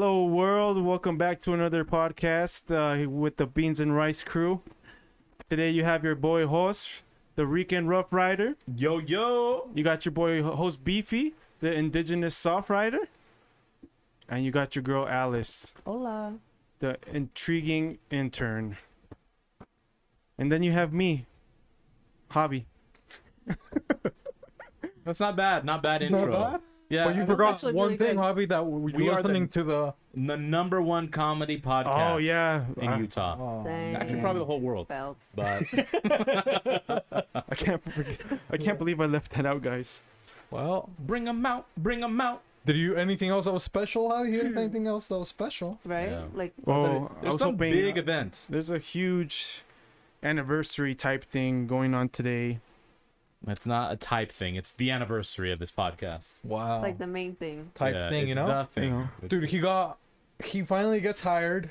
Hello, world. Welcome back to another podcast with the Beanzzz and Rice crew. Today you have your boy Jos, the Rican Rough Rider. Yo, yo. You got your boy host Beefy, the indigenous soft rider. And you got your girl Alice, Hola. the intriguing intern. And then you have me, Javi. That's not bad. Not bad intro. Not bad? Yeah. But you That's forgot actually one really thing, good. Javi, that we are are listening to the... the number one comedy podcast Oh yeah, in Utah. Oh, Dang. Actually, probably the whole world. Felt. But I can't believe I left that out, guys. well, bring them out. Bring them out. did you anything else that was special, Javi? You had anything else that was special? Right? Yeah. Like, Oh, I There's was some hoping big event. there's a huge anniversary type thing going on today. It's not a type thing. It's the anniversary of this podcast. Wow. it's like the main thing. type Yeah, thing, it's you know? the thing. You know. It's- Dude, he finally gets hired,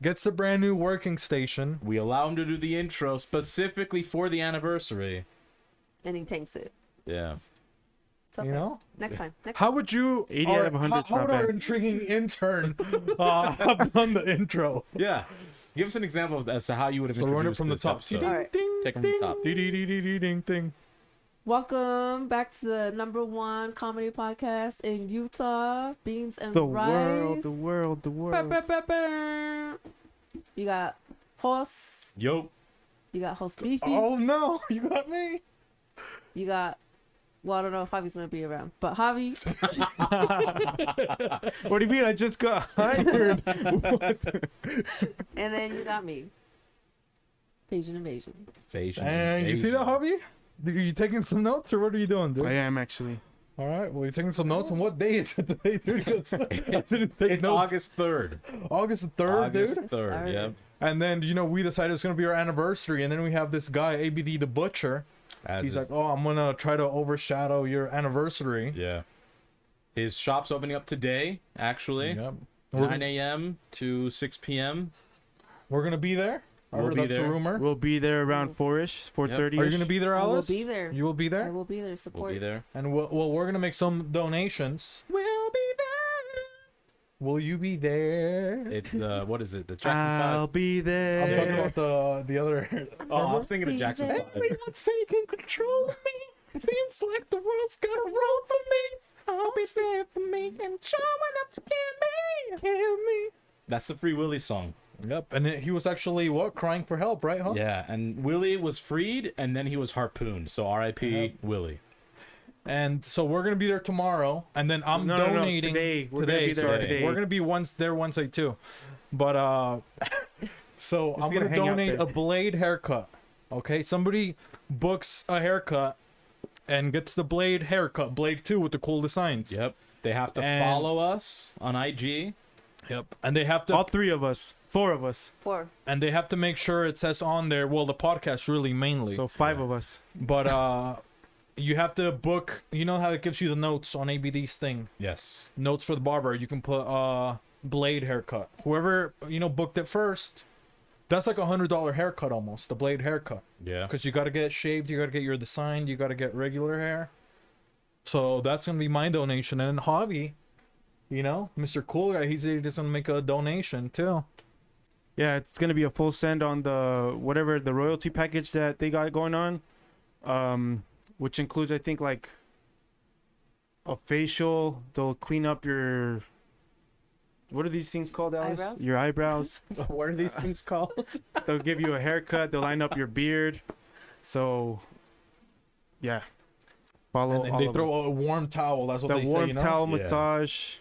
gets a brand new working station. We allow him to do the intro specifically for the anniversary. And he tanks it. Yeah. It's okay. You know? Next time. Next How would you... 80 out of 100 's How not would our bad. intriguing intern have done the intro? Yeah. Give us an example as to how you would have So run it introduced from the this top. episode. All right. Ding, Take it from the ding, top. ding, ding, ding, ding, ding, ding. Welcome back to the #1 comedy podcast in Utah, Beanzzz and The Rice. world. Brr, brr, brr, brr. You got Hoss. Yo. You got Host Beefy. Oh no, you got me. You got, well, I don't know if Javi's going to be around, but Javi. What do you mean? I just got hired. And then you got me. Asian Invasion. Fashion. And you see that, Javi? Are you taking some notes or what are you doing, dude? I am actually. All right, well, you're taking some notes. And what day is it today, dude? 'Cause I didn't take It's notes. August 3rd. August the 3rd, dude. August 3rd, Alright. yeah. And then, we decided it's going to be our anniversary. And then we have this guy, ABD the Butcher. As He's is- like, oh, I'm going to try to overshadow your anniversary. yeah. His shop's opening up today, actually. Yep. 9 a.m. to 6 p.m. We're going to be there. I We'll heard be that's a there. rumor. We'll be there around 4ish, 4:30. Are you going to be there, I will Alice? be there. You will be I there? will be there. We'll Support. be there. And we're going to make some donations. We'll be there. Will you be there? It's what is it? The Jackson I'll 5. be I'm there. talking about the other... Oh, I was thinking of Be Jackson there. 5. Everyone say you can control me. Seems like the world's got a roll for me. I'll be there for me and showing up to get me. Hear me. That's the Free Willy song. Yep, and he was actually crying for help, right, huh? Yeah, and Willie was freed and then he was harpooned. So R.I.P. Willie. And so we're gonna be there tomorrow, and then I'm No, donating today. We're gonna be there sorry. today. We're gonna be Wednesday too, but so I'm gonna gonna hang out donate there. a blade haircut. Okay, somebody books a haircut and gets the blade haircut, blade 2 with the cool designs. Yep. They have to And- follow us on IG. Yep, and they have to All 3 of us. 4 of us. 4. and they have to make sure it says on there. Well, the podcast really mainly. So 5 of us. But you have to book. You know how it gives you the notes on ABD's thing. Yes. Notes for the barber. You can put blade haircut. Whoever booked it first. That's like $100 haircut almost. The blade haircut. Yeah. Because you got to get shaved. You got to get your design. You got to get regular hair. So that's gonna be my donation. And then Javi, Mr. Cool Guy, he's just gonna make a donation too. Yeah, it's gonna be a full send on the whatever the royalty package that they got going on, which includes I think like a facial. They'll clean up your. What are these things called, Alice? Eyebrows? Your eyebrows. What are these things called? They'll give you a haircut. They'll line up your beard. So, yeah, follow. And then all they of throw us. a warm towel. That's what The they warm say. towel Yeah. massage.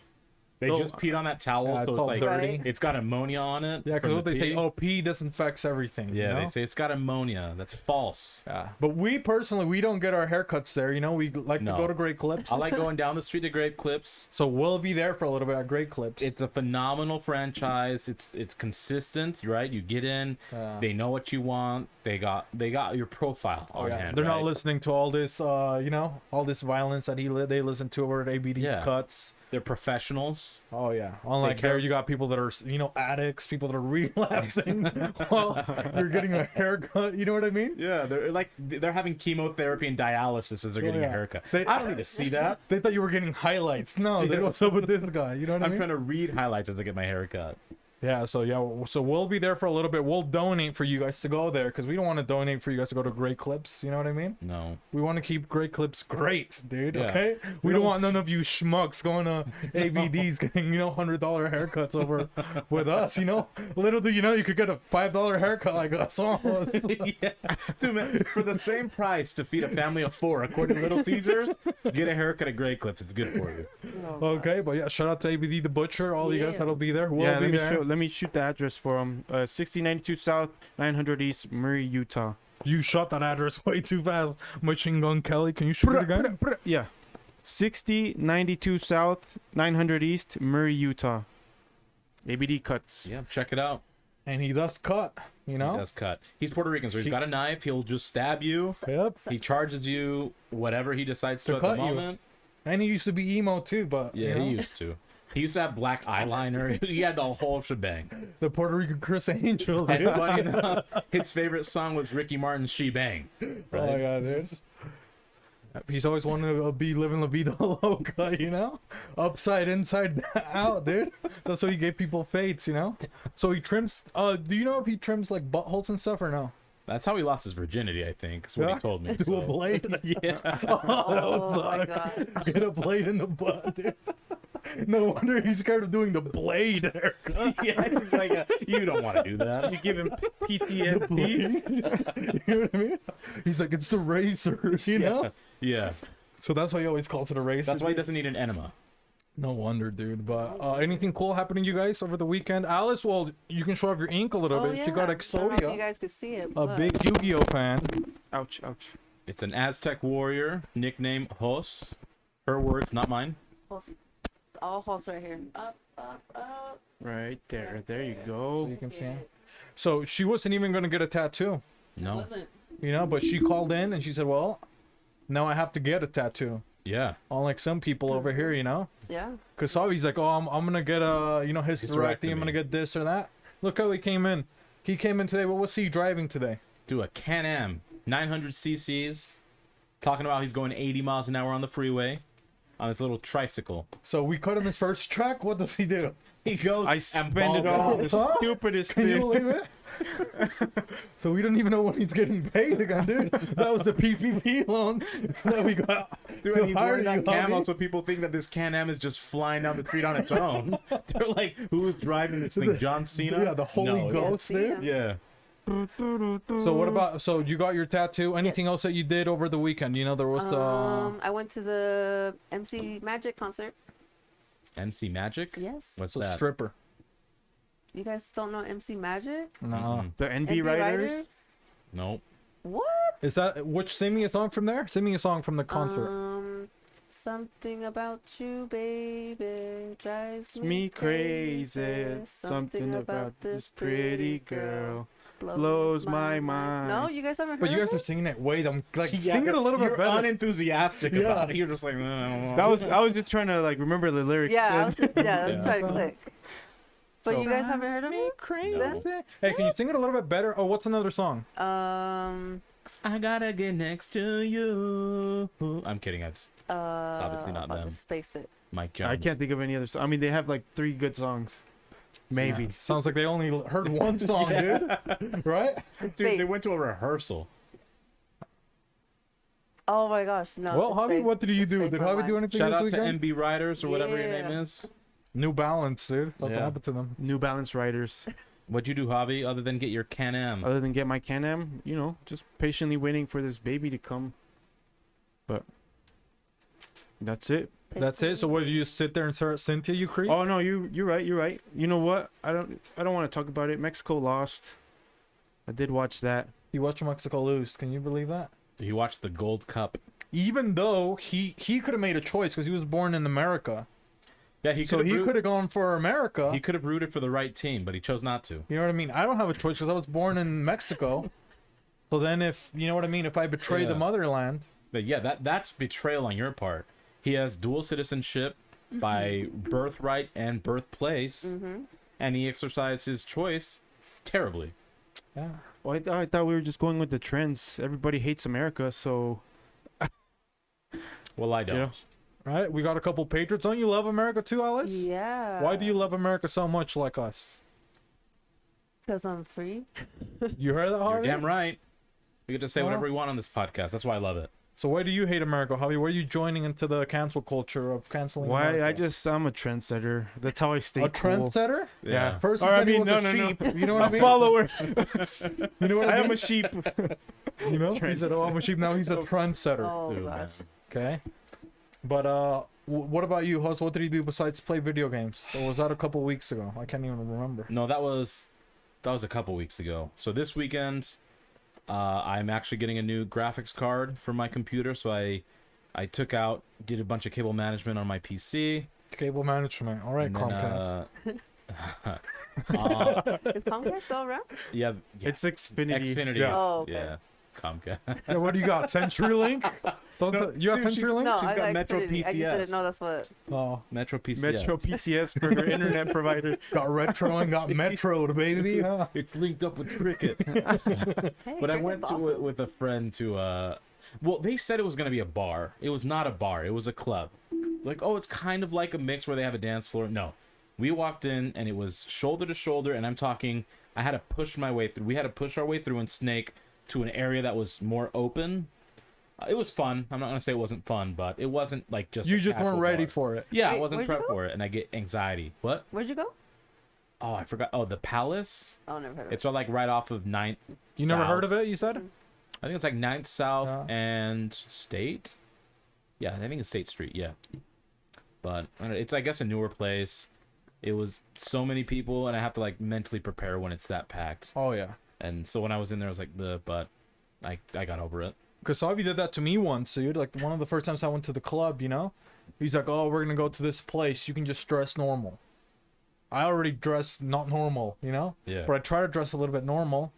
They Oh, just peed on that towel, Yeah, so it's it's all like dirty. it's got ammonia on it. Yeah, from because what the they say, pee. pee disinfects everything. Yeah, you know? they say it's got ammonia. That's false. Yeah, but we personally, we don't get our haircuts there. We like No. to go to Great Clips. I like going down the street to Grape Clips. So we'll be there for a little bit at Great Clips. It's a phenomenal franchise. It's consistent, right? You get in, they know what you want. They got your profile on hand. They're right? not listening to all this, all this violence that they listen to over at ABD's Yeah. cuts. They're professionals. Oh yeah. Unlike there, you got people that are, addicts, people that are relapsing while you're getting a haircut. You know what I mean? Yeah, they're having chemotherapy and dialysis as they're getting a haircut. I don't need to see that. They thought you were getting highlights. No, what's up with this guy? You know what I I'm mean? trying to read highlights as I get my haircut. Yeah, so we'll be there for a little bit. We'll donate for you guys to go there because we don't want to donate for you guys to go to Great Clips. You know what I mean? No. We want to keep Great Clips great, dude. Yeah. Okay? We don't want none of you schmucks going to ABDs getting, $100 haircuts over with us, Little do you know, you could get a $5 haircut like us almost. Yeah. Dude, man, for the same price to feed a family of 4, according to Little Caesars, get a haircut at Great Clips. It's good for you. Okay, but yeah, shout out to ABD the Butcher, all you guys that'll be there. We'll Yeah, be there. let me shoot the address for them. 6092 South, 900 East, Murray, Utah. You shot that address way too fast. Machine Gun Kelly, can you shoot it again? Yeah. 6092 South, 900 East, Murray, Utah. ABD cuts. Yeah, check it out. And he does cut, He does cut. He's Puerto Rican, so he's got a knife. He'll just stab you. Yep. He charges you whatever he decides to at cut the you. moment. And he used to be emo too, but Yeah, he used to. He used to have black eyeliner. He had the whole shebang. the Puerto Rican Chris Angel, And dude. funny enough, his favorite song was Ricky Martin's She Bang. Oh Right? my god, dude. He's always wanted to be living La Vida Loca, Upside, inside, out, dude. That's how he gave people fates, So he trims, do you know if he trims like buttholes and stuff or no? That's how he lost his virginity, I think. Is what he told me. Do a blade? Yeah. Oh my god. Get a blade in the butt, dude. No wonder he's scared of doing the blade haircut. Yeah, he's like, you don't want to do that. You give him PTSD. You know what I mean? He's like, it's the razor, know? Yeah. So that's why he always calls it a razor. That's why he doesn't need an enema. No wonder, dude. But anything cool happening to you guys over the weekend? Alice, well, you can show off your ink a little bit. You got I don't know if you Exodia, guys could see it. a but- big Yu-Gi-Oh fan. Ouch, ouch. It's an Aztec warrior, nickname Jos. Her words, not mine. It's all holes right here. Up, up, up. Right there. There you So go. you can see him. So she wasn't even going to get a tattoo, No. Wasn't. but she called in and she said, well, now I have to get a tattoo. Yeah. Unlike some people over here, Yeah. Because Javi's like, oh, I'm going to get a, hysterectomy. I'm going to get this or that. Look how he came in. He came in today. What was he driving today? Do a Can-Am, 900 cc's. Talking about he's going 80 miles an hour on the freeway on his little tricycle. So we cut him his first check. What does he do? He goes I and spend balls it all. out. The stupidest Can you thing. believe it? So we don't even know when he's getting paid again, dude. That was the PPP loan that we got. Dude, to and he's hire wearing that you, camo, Javi. so people think that this Can-Am is just flying down the street on its own. They're like, who's driving this thing? John Cena? Yeah, the Holy No, Ghost, Yeah, dude. Yeah. So what about? So you got your tattoo? Anything else that you did over the weekend? There was I went to the MC Magic concert. MC Magic? Yes. What's the that? stripper. You guys don't know MC Magic? No. The NB Riders. Nope. What? Is that which? Sing me a song from there. Sing me a song from the concert. Something about you, baby, drives Me me crazy. Something about this pretty girl blows my mind. No, you guys haven't heard But you of guys are it? singing it. Wait, I'm like Yeah, sing it a little bit you're better. unenthusiastic Yeah. about it. You're just like, I don't know. I was just trying to remember the lyrics. Yeah, I was just Yeah. trying to click. But So- you guys haven't heard of Me it? crazy. No. Hey, can you sing it a little bit better? Oh, what's another song? I gotta get next to you. I'm kidding. That's obviously not them. Space it. Mike Jones. I can't think of any other. I mean, they have like 3 good songs. Maybe. Yeah, sounds like they only heard one song, dude. Right? It's Dude, they space. went to a rehearsal. Oh my gosh, no. Well, it's Javi, space. what did you It's do? space Did on Javi mine. do anything Shout this out weekend? to NB Riders or whatever your name Yeah. is. New Balance, dude. That's Yeah. what happened to them. New Balance Riders. What'd you do, Javi, other than get your Can-Am? Other than get my Can-Am, just patiently waiting for this baby to come. But that's it. That's it. So what, did you just sit there and start Cynthia, you creep? Oh no, you're right. You're right. You know what? I don't want to talk about it. Mexico lost. I did watch that. You watched Mexico lose. Can you believe that? He watched the Gold Cup. Even though he could have made a choice because he was born in America. Yeah, he So could he have could have gone for America. he could have rooted for the right team, but he chose not to. You know what I mean? I don't have a choice because I was born in Mexico. So then if, you know what I mean, if I betray the Yeah. motherland. But yeah, that's betrayal on your part. He has dual citizenship. by birthright and birthplace, and he exercised his choice terribly. Yeah. Well, I thought we were just going with the trends. Everybody hates America, so Well, I don't. You know? Right? We got a couple patriots. Don't you love America too, Alice? Yeah. Why do you love America so much like us? Because I'm free. You heard that, You're Javi? damn right. We get to say Well- whatever we want on this podcast. That's why I love it. So why do you hate America, Javi? Why are you joining into the cancel culture of canceling why? America? I'm a trendsetter. That's how I stay A cool. trendsetter? Yeah. First, Or, you I said he mean, was no, a no, no. sheep. You know what I A mean? follower. You know what I I mean? am a sheep. You know? He said, oh, I'm a sheep. Now he's a trendsetter. Oh, Dude, gosh. man. Okay. But what about you, Hus? What did you do besides play video games? Or was that a couple weeks ago? I can't even remember. No, that was a couple weeks ago. So this weekend, I'm actually getting a new graphics card for my computer. So I did a bunch of cable management on my PC. Cable management. All right, and then, Comcast. Is Comcast still around? Yeah, It's Xfinity. Xfinity. Yeah. Oh, okay. Yeah, Comcast. Yeah, what do you got? CenturyLink? You have dude, CenturyLink? No, She's I got got Metro Xfinity. I just PCS. didn't know that's what. Oh, Metro PCS. Metro PCS for their internet provider. got Retro and got Metro, baby. Huh? It's linked up with Cricket. Hey, But I Cricket's went to awesome. it with a friend to well, they said it was gonna be a bar. It was not a bar. It was a club. Like, oh, it's kind of like a mix where they have a dance floor. No, we walked in and it was shoulder to shoulder, and I'm talking. I had to push my way through. We had to push our way through and snake to an area that was more open. It was fun. I'm not gonna say it wasn't fun, but it wasn't like just. You a just weren't casual ready bar. for it. Yeah, I Wait, wasn't where'd you prepped go? for it, and I get anxiety. What? Where'd you go? Oh, I forgot. Oh, the Palace. Oh, never heard of it. It's all like right off of 9th. You never heard of South. it, you said? I think it's like 9th South Yeah. and State. Yeah, I think it's State Street. Yeah, but I don't know, it's I guess a newer place. It was so many people, and I have to like mentally prepare when it's that packed. Oh, yeah. And so when I was in there, I was like, "Bleh," but I got over it. Because Sabi did that to me once, dude. Like, one of the first times I went to the club, you know? He's like, oh, we're going to go to this place. You can just dress normal. I already dress not normal, you know? Yeah. But I try to dress a little bit normal.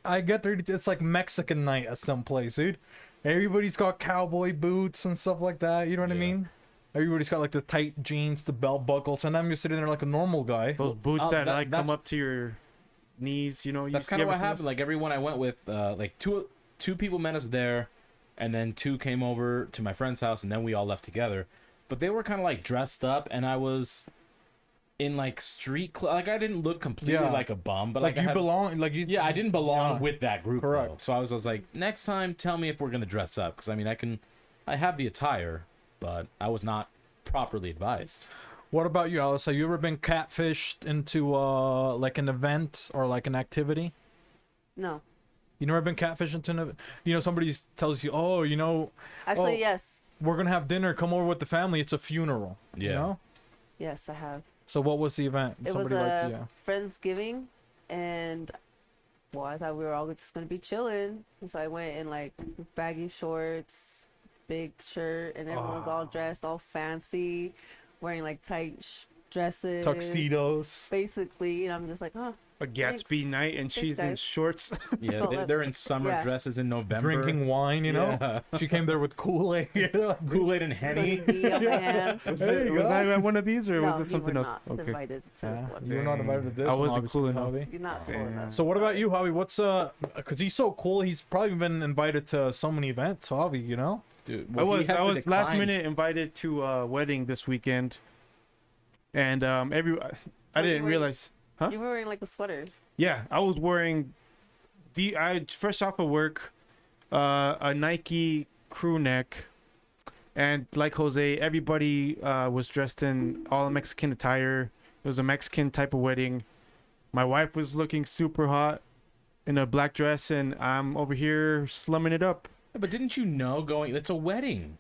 I get there, it's like Mexican night at some place, dude. Everybody's got cowboy boots and stuff like that, you know what I Yeah. mean? Everybody's got like the tight jeans, the belt buckles, and I'm just sitting there like a normal guy. Those boots that like that's- come up to your knees. You know. That's kind of what happened. Like everyone I went with, like two people met us there, and then two came over to my friend's house, and then we all left together. But they were kind of like dressed up, and I was in like like I didn't look completely Yeah. like a bum, but Like, I you had- belong, like, you. Yeah, I didn't belong Yeah. with that group. Correct. Though. So I was like, next time, tell me if we're gonna dress up, because I mean, I have the attire, but I was not properly advised. What about you, Alice? Have you ever been catfished into, like an event or like an activity? No. You never been catfished into an, you know, somebody tells you, oh, you know, Actually, Oh. yes. we're gonna have dinner, come over with the family, it's a funeral. You Yeah. know? Yes, I have. So what was the event? It was Somebody lied to a you. Friendsgiving, and well, I thought we were all just gonna be chilling, and so I went in like baggy shorts, big shirt, and everyone's all dressed, all fancy, wearing like tight dresses, Tuxedos. basically. And I'm just like, huh. A Gatsby Thanks. night, and she's in guys. shorts. Yeah, Well, they're in summer yeah. dresses in November. Drinking wine, you know? Yeah. She came there with Kool-Aid. Kool-Aid and Henny. Spilling tea on my hands. There you was go. I at one of these, or No, was it you were something else? not Okay. invited to this one. You're not invited to this I one, wasn't obviously, cool enough. Javi. You're not cool Damn. enough. So what about you, Javi? What's because he's so cool, he's probably been invited to so many events, Javi, you know? Dude, I well, he was has to last decline. minute invited to a wedding this weekend, and I What you didn't wearing? realize. Huh? You were wearing like a sweater. Yeah, I was wearing I fresh off of work, a Nike crew neck, and like Jose, everybody was dressed in all Mexican attire. It was a Mexican type of wedding. My wife was looking super hot in a black dress, and I'm over here slumming it up. Yeah, but didn't you know going? It's a wedding.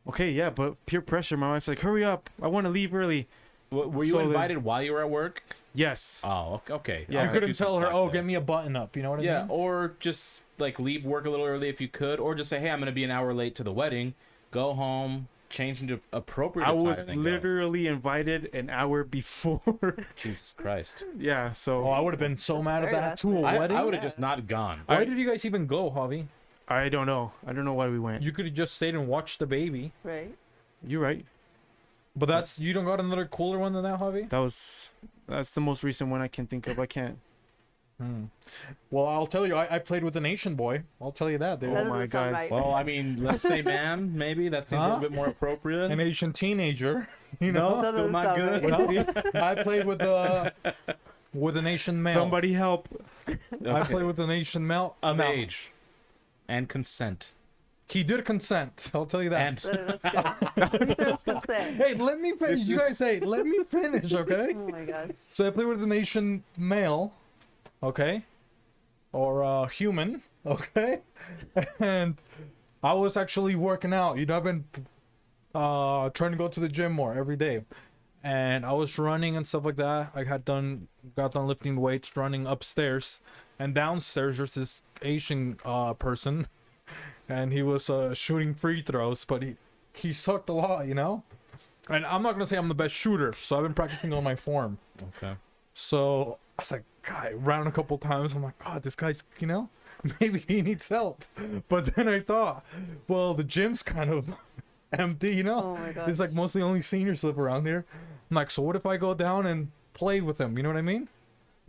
Okay, yeah, but peer pressure. My wife's like, "Hurry up! I want to leave early." Were you So then- invited while you were at work? Yes. Oh, okay. Yeah. I'll You cut couldn't some tell her, slack oh, there. get me a button up, you know what I Yeah, mean? or just like leave work a little early if you could, or just say, hey, I'm gonna be an hour late to the wedding. Go home, change into appropriate I attire, was then go. literally invited an hour before. Jesus Christ. Yeah, so Oh, I would have been so mad at very that last to a minute. wedding. I would have just not gone. Why did you guys even go, Javi? I don't know. I don't know why we went. You could have just stayed and watched the baby. Right. You're right. But that's you don't got another cooler one than that, Javi? That's the most recent one I can think of. I can't. Well, I'll tell you, I played with an Asian boy. I'll tell you that, dude. That Oh my doesn't sound God. right. Well, I mean, let's say man, maybe that seems a little bit more appropriate. An Asian teenager. You No, know? That still doesn't not sound good. right. I played with an Asian male. Somebody help. I played with an Asian male. Of No, age and consent. He did consent. I'll tell you that. And That's good. There's consent. Hey, let me finish. You guys say, let me finish, okay? Oh my gosh. So I played with an Asian male, okay? Or human, okay? And I was actually working out. You know, I've been trying to go to the gym more every day. And I was running and stuff like that. I got done lifting weights, running upstairs. And downstairs, there's this Asian person. And he was shooting free throws, but he sucked a lot, you know? And I'm not going to say I'm the best shooter, so I've been practicing on my form. okay. So I was like, God, I ran a couple times. I'm like, God, this guy's, you know, maybe he needs help. But then I thought, well, the gym's kind of empty, you know? Oh my gosh. It's like mostly only seniors live around here. I'm like, so what if I go down and play with him? You know what I mean?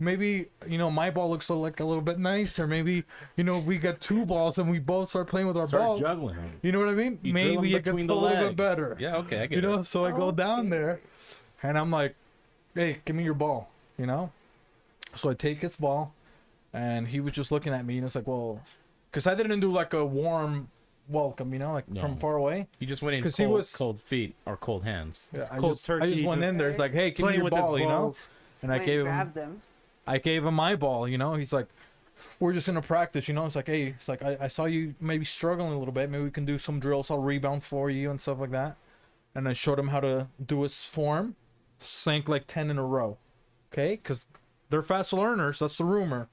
Maybe, you know, my ball looks like a little bit nicer. Maybe, you know, we get two balls and we both start playing with our Start balls. juggling them. You know what I mean? You drill 'em Maybe it gets a between the little bit legs. better. Yeah, okay, I get You know, it. so I go Oh, down okay. there and I'm like, hey, give me your ball, you know? So I take his ball and he was just looking at me and it's like, well, because I didn't do like a warm welcome, you know, like No. from far away. You just went in 'Cause cold, he was- cold feet or cold hands. Yeah, I cold just turkey, went just in there. It's like, hey, give me Playing your with his ball, you know? balls. And I Just went gave him, grabbed them. I gave him my ball, you know? He's like, we're just gonna practice, you know? It's like, hey, it's like, I saw you maybe struggling a little bit. Maybe we can do some drills. I'll rebound for you and stuff like that. And I showed him how to do his form. Sank like 10 in a row. Okay? Because they're fast learners. That's the rumor.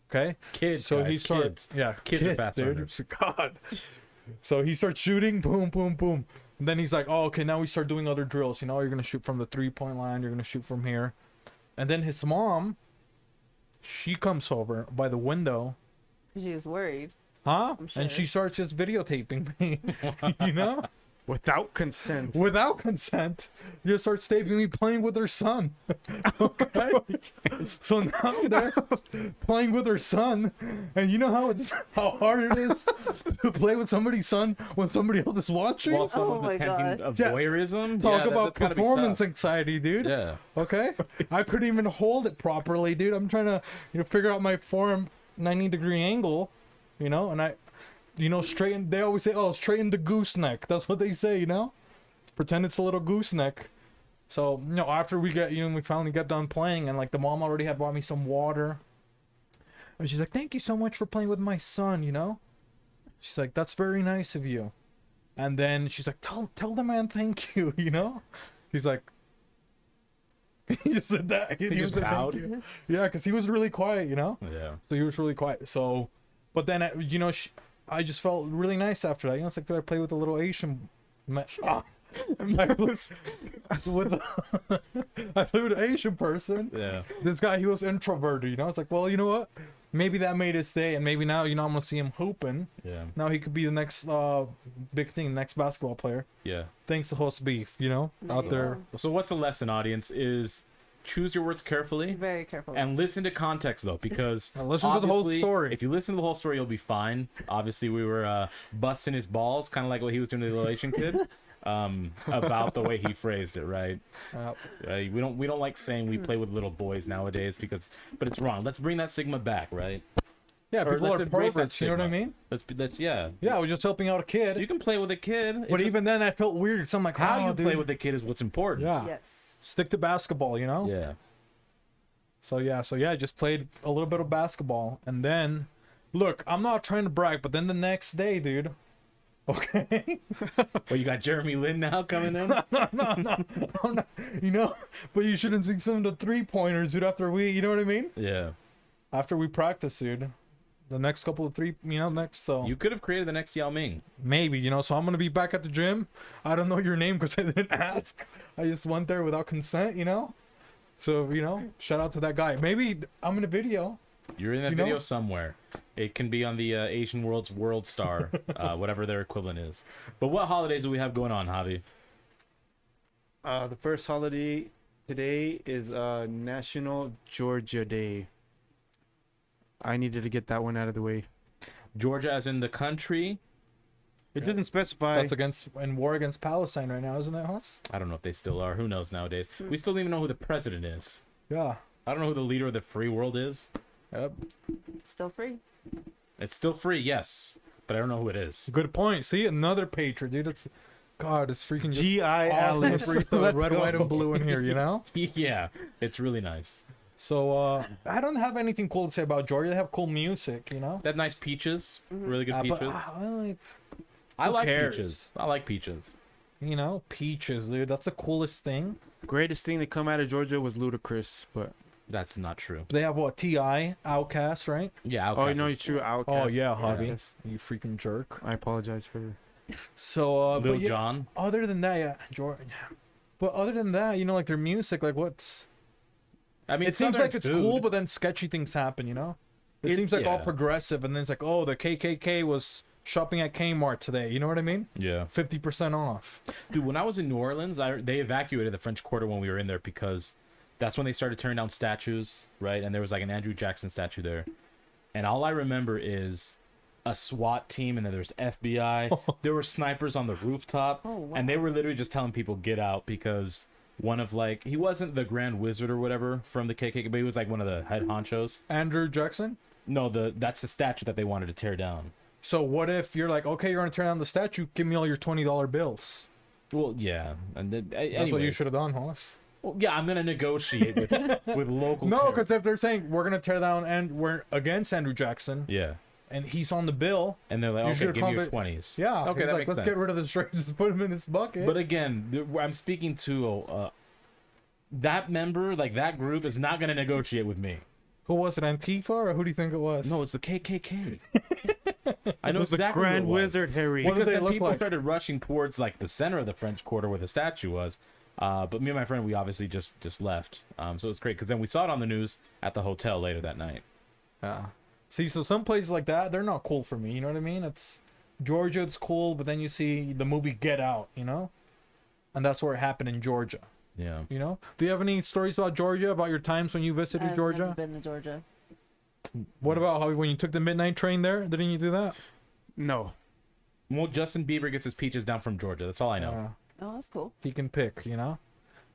Okay? Kids, So guys, he started, kids. yeah, Kids are fast dude. learners. God. So he starts shooting, boom, boom, boom. And then he's like, oh, okay, now we start doing other drills. You know, you're gonna shoot from the 3-point line. You're gonna shoot from here. And then his mom, she comes over by the window, She was worried. huh? I'm sure. And she starts just videotaping me, you know, Without consent. without consent. Just starts taping me playing with her son. Okay. So now I'm there playing with her son, and you know how hard it is to play with somebody's son when somebody else is watching. While someone Oh my depending gosh. of Yeah. voyeurism. Talk Yeah, about that's gotta be performance tough. anxiety, dude. Yeah. Okay, I couldn't even hold it properly, dude. I'm trying to, figure out my form 90-degree angle, you know, and I, straighten. They always say, "Oh, straighten the gooseneck." That's what they say, you know. Pretend it's a little gooseneck. So, after we we finally get done playing, and like the mom already had bought me some water, and she's like, "Thank you so much for playing with my son," you know. She's like, "That's very nice of you," and then she's like, "Tell the man thank you," you know. He's like. He just said that. He just said thank bowed? you. Yeah, because he was really quiet, you know? Yeah. So he was really quiet. So, but then, I just felt really nice after that. You know, it's like, did I play with a little Asian? I was with I played with an Asian person. Yeah. This guy, he was introverted, you know? It's like, well, you know what? Maybe that made his day, and maybe now, I'm going to see him hooping. Yeah. Now he could be the next big thing, next basketball player. Yeah. Thanks to Host Beef, out there. So what's the lesson, audience? Is choose your words carefully Very careful. and listen to context, though, because Now listen to the whole obviously, story. If you listen to the whole story, you'll be fine. Obviously, we were busting his balls, kind of like what he was doing to the Asian kid. About the way he phrased it, right? We don't like saying we play with little boys nowadays but it's wrong. Let's bring that stigma back, right? Yeah, Or people let's are embrace that perverts, you know what I stigma. mean? Let's yeah. Yeah, I was just helping out a kid. You can play with a kid, But even then, I felt weird. So I'm like, how oh, you dude. play with a kid is what's important. Yeah. Yes. Stick to basketball, you know? Yeah. So I just played a little bit of basketball. And then, look, I'm not trying to brag, but then the next day, dude. Okay? Well, you got Jeremy Lin now coming in? I'm not, but you shouldn't see some of the 3-pointers, dude, after you know what I mean? Yeah. After we practice, dude. The next couple of so. You could have created the next Yao Ming. Maybe, so I'm going to be back at the gym. I don't know your name because I didn't ask. I just went there without consent, So, shout out to that guy. Maybe I'm in a video. You're in that You know? video somewhere. It can be on the Asian World's World Star, whatever their equivalent is. But what holidays do we have going on, Javi? The first holiday today is National Georgia Day. I needed to get that one out of the way. Georgia, as in the country. It doesn't specify. That's against in war against Palestine right now, isn't it, Hoss? I don't know if they still are. Who knows nowadays? We still don't even know who the president is. Yeah. I don't know who the leader of the free world is. Yep. Still free. It's still free, yes, but I don't know who it is. Good point. See, another patriot, dude. It's God, it's freaking just G.I. awesome Alice. to freak the Let's red, go. white, and blue in here, you know? Yeah, it's really nice. So I don't have anything cool to say about Georgia. They have cool music, you know? They have nice peaches, really good peaches. But, I like cares? peaches. I like peaches. you know, peaches, dude. That's the coolest thing. Greatest thing to come out of Georgia was Ludacris, but That's not true. They have what, T.I., Outkast, right? Yeah, oh Outkast no, is- it's true. Outkast. Oh yeah, Javi, Yes. you freaking jerk. I apologize for. So, Lil but yeah, Jon. other than that, yeah, Georgia. But other than that, you know, like their music, like what's I mean, it seems like it's cool, but but then sketchy things happen, you know? It It- seems like all yeah. progressive, and then it's like, oh, the KKK was shopping at Kmart today. You know what I mean? yeah, 50% off. dude. When I was in New Orleans, they evacuated the French Quarter when we were in there because that's when they started tearing down statues, right? And there was like an Andrew Jackson statue there, and all I remember is a SWAT team, and then there was FBI. There were snipers on the rooftop, Oh, wow. and they were literally just telling people get out because one of like he wasn't the Grand Wizard or whatever from the KKK, but he was like one of the head honchos. Andrew Jackson? No, that's the statue that they wanted to tear down. So what if you're like, okay, you're going to turn down the statue, give me all your $20 bills. Well, yeah, and That's what you should have done, Hoss. Well, yeah, I'm gonna negotiate with local. No, terror- because if they're saying we're going to tear down and we're against Andrew Jackson, yeah, and he's on the bill, and they're like, You okay, should've give me called your it- 20s. yeah, okay, he's that like, makes let's sense. get rid of this racist, put him in this bucket. But again, I'm speaking to that member, like that group, is not gonna negotiate with me. Who was it, Antifa, or who do you think it was? No, it's the KKK. I know It was the exactly Grand who it was. Wizard Harry. What Because did they then look people like? started rushing towards like the center of the French Quarter where the statue was. But me and my friend, we obviously just left. So it's great because then we saw it on the news at the hotel later that night. Yeah. See, so some places like that, they're not cool for me. You know what I mean? It's Georgia, it's cool, but then you see the movie Get Out, you know? And that's where it happened in Georgia, Yeah. you know? Do you have any stories about Georgia, about your times when you visited I've Georgia? never been to Georgia. What about how when you took the midnight train there? Didn't you do that? No. Well, Justin Bieber gets his peaches down from Georgia. That's all I know. Oh, that's cool. He can pick, you know?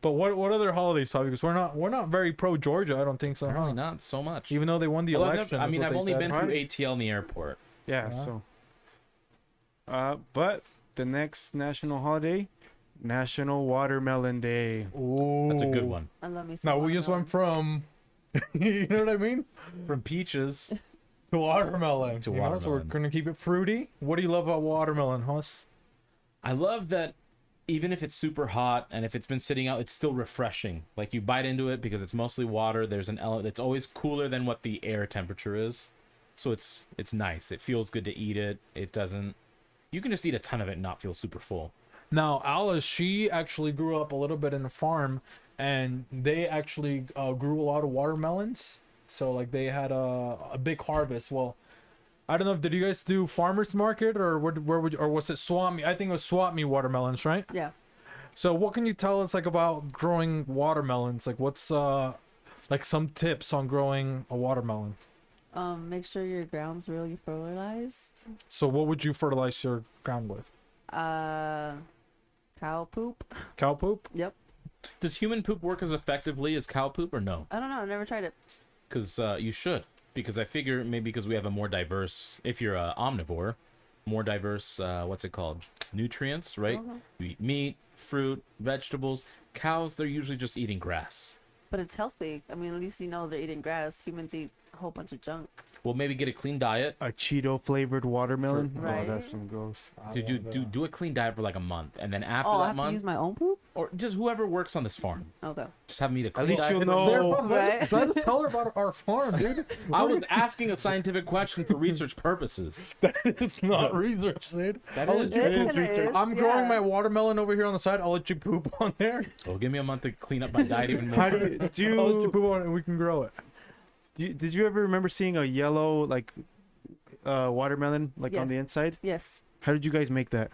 But what other holidays, Javi? Because we're not very pro Georgia, I don't think so, huh? Apparently not so much. Even though they won the Well, election. I is mean, what I've they only said. been through ATL in the airport. Yeah. Yeah. So. But the next national holiday, National Watermelon Day. Ooh. That's a good one. I love me some Now we just watermelon. went from, you know what I mean, From peaches. to watermelon. To you know? So we're watermelon. gonna keep it fruity. What do you love about watermelon, Huss? I love that even if it's super hot and if it's been sitting out, it's still refreshing. Like you bite into it because it's mostly water. There's an element that's always cooler than what the air temperature is. So it's nice. It feels good to eat it. It doesn't. You can just eat a ton of it and not feel super full. Now Alice, she actually grew up a little bit in a farm, and they actually grew a lot of watermelons. So like they had a big harvest. Well, I don't know if did you guys do farmers market or where would you, or was it swap me? I think it was swap me watermelons, right? Yeah. So what can you tell us like about growing watermelons? Like what's like some tips on growing a watermelon? Make sure your ground's really fertilized. So what would you fertilize your ground with? Cow poop. Cow poop? Yep. Does human poop work as effectively as cow poop or no? I don't know. I never tried it. Because you should. Because I figure maybe because we have a more diverse, if you're a omnivore, more diverse, what's it called? Nutrients, right? Uh-huh. You eat meat, fruit, vegetables. Cows, they're usually just eating grass. But it's healthy. I mean, at least you know they're eating grass. Humans eat a whole bunch of junk. Well, maybe get a clean diet. A Cheeto flavored watermelon. Right. Oh, that's some gross. Do a clean diet for like a month, and then after Oh, I that have to month, use my own poop? or just whoever works on this farm, Okay. just have me to clean least diet. you'll And know. They're Oh. from, Right. let us tell her about our farm, dude. I was asking a scientific question for research purposes. It's not research, dude. That I'll is let you It poop. kinda is, I'm growing yeah. my watermelon over here on the side. I'll let you poop on there. Well, give me a month to clean up my diet even more. How do you I'll let you poop on it and we can grow it. did you ever remember seeing a yellow like watermelon like on Yes. the inside? Yes. How did you guys make that?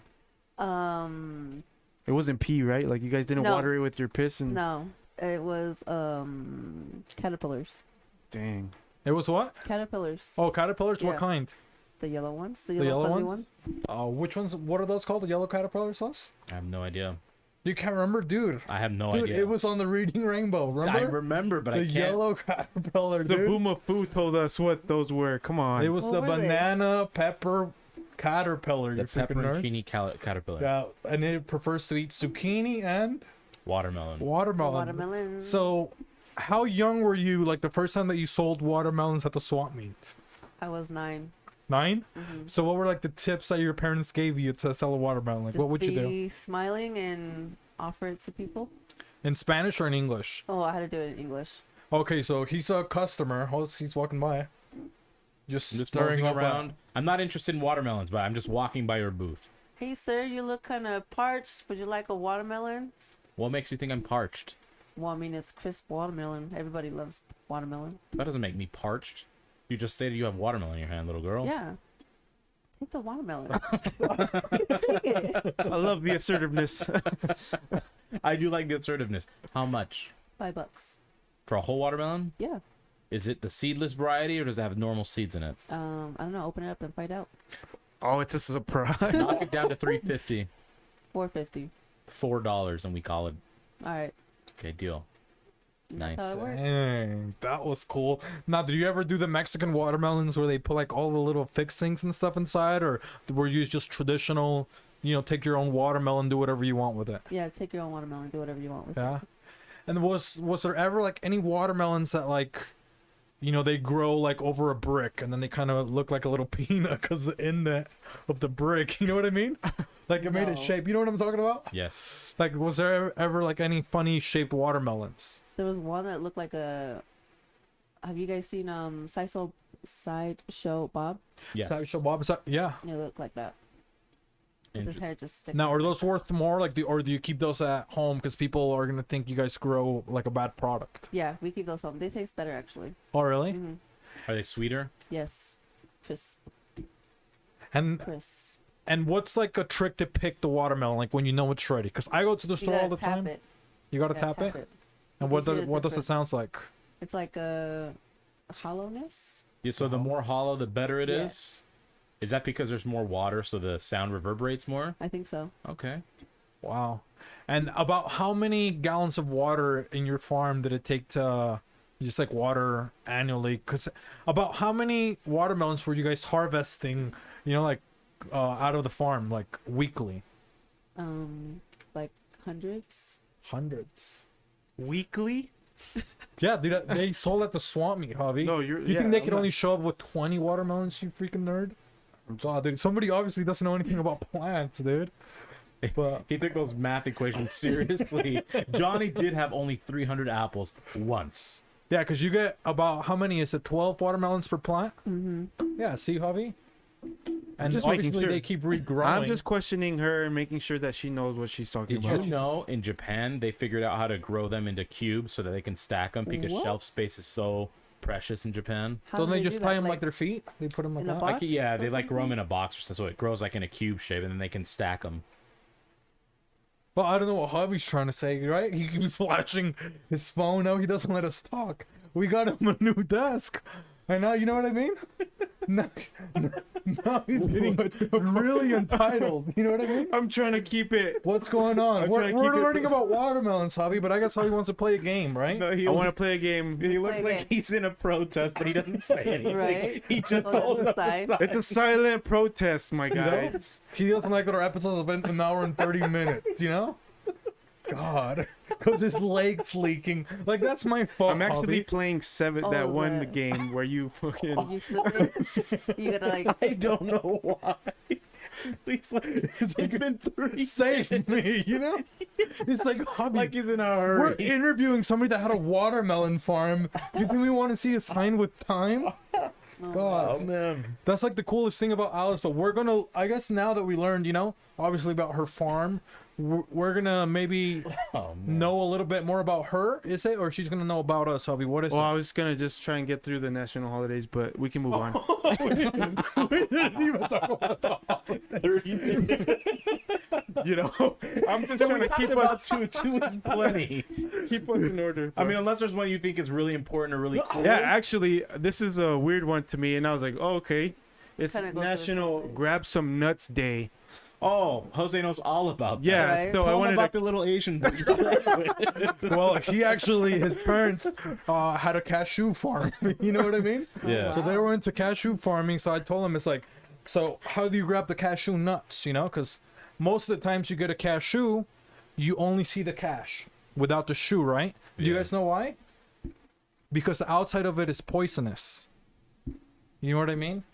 It wasn't pee, right? Like you guys didn't No. water it with your piss and No, it was caterpillars. dang. It was what? Caterpillars. Oh, caterpillars. What Yeah. kind? The yellow ones. The The yellow, yellow fuzzy ones? ones. Which ones? What are those called? The yellow caterpillar sauce? I have no idea. You can't remember, dude. I have no Dude, idea. it was on the Reading Rainbow. Remember? I remember, but the I can't. yellow caterpillar, The dude. Booma Foo told us what those were. Come on. It was What the were they? banana pepper caterpillar. The You freaking nerds. pepperoncini caterpillar. Yeah, and it prefers to eat zucchini and Watermelon. watermelon. Watermelon. So, how young were you? Like the first time that you sold watermelons at the swap meet? I was 9. 9. Mhm. So, what were like the tips that your parents gave you to sell a watermelon? Like, Just what would you do? be smiling and offer it to people. In Spanish or in English? Oh, I had to do it in English. Okay, so he's a customer. He's walking by. Just I'm just staring moseying up around. I'm not interested in watermelons, but I'm just walking by your booth. Hey, sir, you look kind of parched. Would you like a watermelon? What makes you think I'm parched? Well, I mean, it's crisp watermelon. Everybody loves watermelon. That doesn't make me parched. You just stated you have watermelon in your hand, little girl. Yeah. Take the watermelon. I love the assertiveness. I do like the assertiveness. How much? $5. For a whole watermelon? Yeah. Is it the seedless variety or does it have normal seeds in it? I don't know. Open it up and find out. Oh, it's a surprise. Knock it down to $3.50. $4.50. $4 and we call it. All right. Okay, deal. And that's Nice. how it works. Dang, that was cool. Now, did you ever do the Mexican watermelons where they put like all the little fixings and stuff inside, or were you just traditional? Take your own watermelon, do whatever you want with it. Yeah, take your own watermelon. Do whatever you want with Yeah. it. And was there ever like any watermelons that like, they grow like over a brick and then they kind of look like a little peanut because the end of the brick, you know what I mean? Like it made it No. shape. You know what I'm talking about? Yes. Like, was there ever like any funny shaped watermelons? There was one that looked like a. Have you guys seen Sideshow Bob? Yes. Sideshow Bob, is that, yeah. It looked like that. With his hair just sticking. Now, are those worth more? Like, or do you keep those at home because people are gonna think you guys grow like a bad product? Yeah, we keep those home. They taste better actually. Oh, really? Hmm. Are they sweeter? Yes. Crisp. And Crisp. and what's like a trick to pick the watermelon, like when you know it's ready? Because I go to the You store gotta all the tap time. it. You gotta Yeah, tap it. And You what hear does the what does it difference. sound like? It's like a hollowness. Yeah, so the more hollow, the better it Yeah. is. Is that because there's more water, so the sound reverberates more? I think so. Okay. Wow. And about how many gallons of water in your farm did it take to just like water annually? Because about how many watermelons were you guys harvesting, like out of the farm, like weekly? Like hundreds. Hundreds. Weekly? Yeah, dude, they sold at the swamp meet, Javi. No, You yeah, think they I'm could not- only show up with 20 watermelons, you freaking nerd? God, dude, somebody obviously doesn't know anything about plants, dude. But He took those math equations seriously. Johnny did have only 300 apples once. yeah, because you get about, how many is it, 12 watermelons per plant? Mm-hmm. Yeah, see, Javi? And just making obviously sure. they keep regrowing. I'm just questioning her and making sure that she knows what she's talking Did about. you know in Japan they figured out how to grow them into cubes so that they can stack them because What? shelf space is so precious in Japan? How Don't do they just do tie that? them like their feet? They put them like in a that? box? Like, yeah, they or like grow them something? in a box or something, so it grows like in a cube shape, and then they can stack them. Well, I don't know what Javi's trying to say, right? He keeps flashing his phone. Now he doesn't let us talk. We got him a new desk. And now, you know what I mean? Now he's getting really entitled. You know what I mean? I'm trying to keep it. What's going on? I'm We're trying to keep it- learning about watermelons, Javi, but I guess Javi wants to play a game, right? I want to play a game. He looks like he's in a protest, but he doesn't say anything. Right? He just Hold holds on up the side. the It's a silent protest, my guy. He doesn't like that our episodes have been an hour and 30 minutes, you know? God. Because his leg's leaking. Like, that's my fault, I'm actually Javi. playing Oh, that one the- game where you fucking. You flip it. You gotta like. I don't know why. He's like, it's been 3 Save me, you know? It's like, Javi, like he's in a we're hurry. interviewing somebody that had a watermelon farm. You think we want to see a sign with time? God. man. That's like the coolest thing about Alice, but we're gonna, I guess now that we learned, obviously about her farm, we're gonna maybe Oh, man. know a little bit more about her, is it? Or she's gonna know about us, Javi? What is Well, it? I was gonna just try and get through the national holidays, but we can move on. We didn't even talk about that. You know, I'm just trying to keep us two is plenty. keep us in order. I mean, unless there's one you think is really important or really cool. yeah, actually, this is a weird one to me, and I was like, oh, okay, it's Kinda goes with National it. Grab Some Nuts Day. Oh, Jose knows all about that. Yeah, Right. so Tell I him wanted about to. the little Asian boy you're friends with. Well, his parents had a cashew farm. You know what I mean? Yeah. So they were into cashew farming. So I told him, it's like, so how do you grab the cashew nuts? You know, because most of the times you get a cashew, you only see the cash without the shoe, right? Do you Yeah. guys know why? Because the outside of it is poisonous. You know what I mean?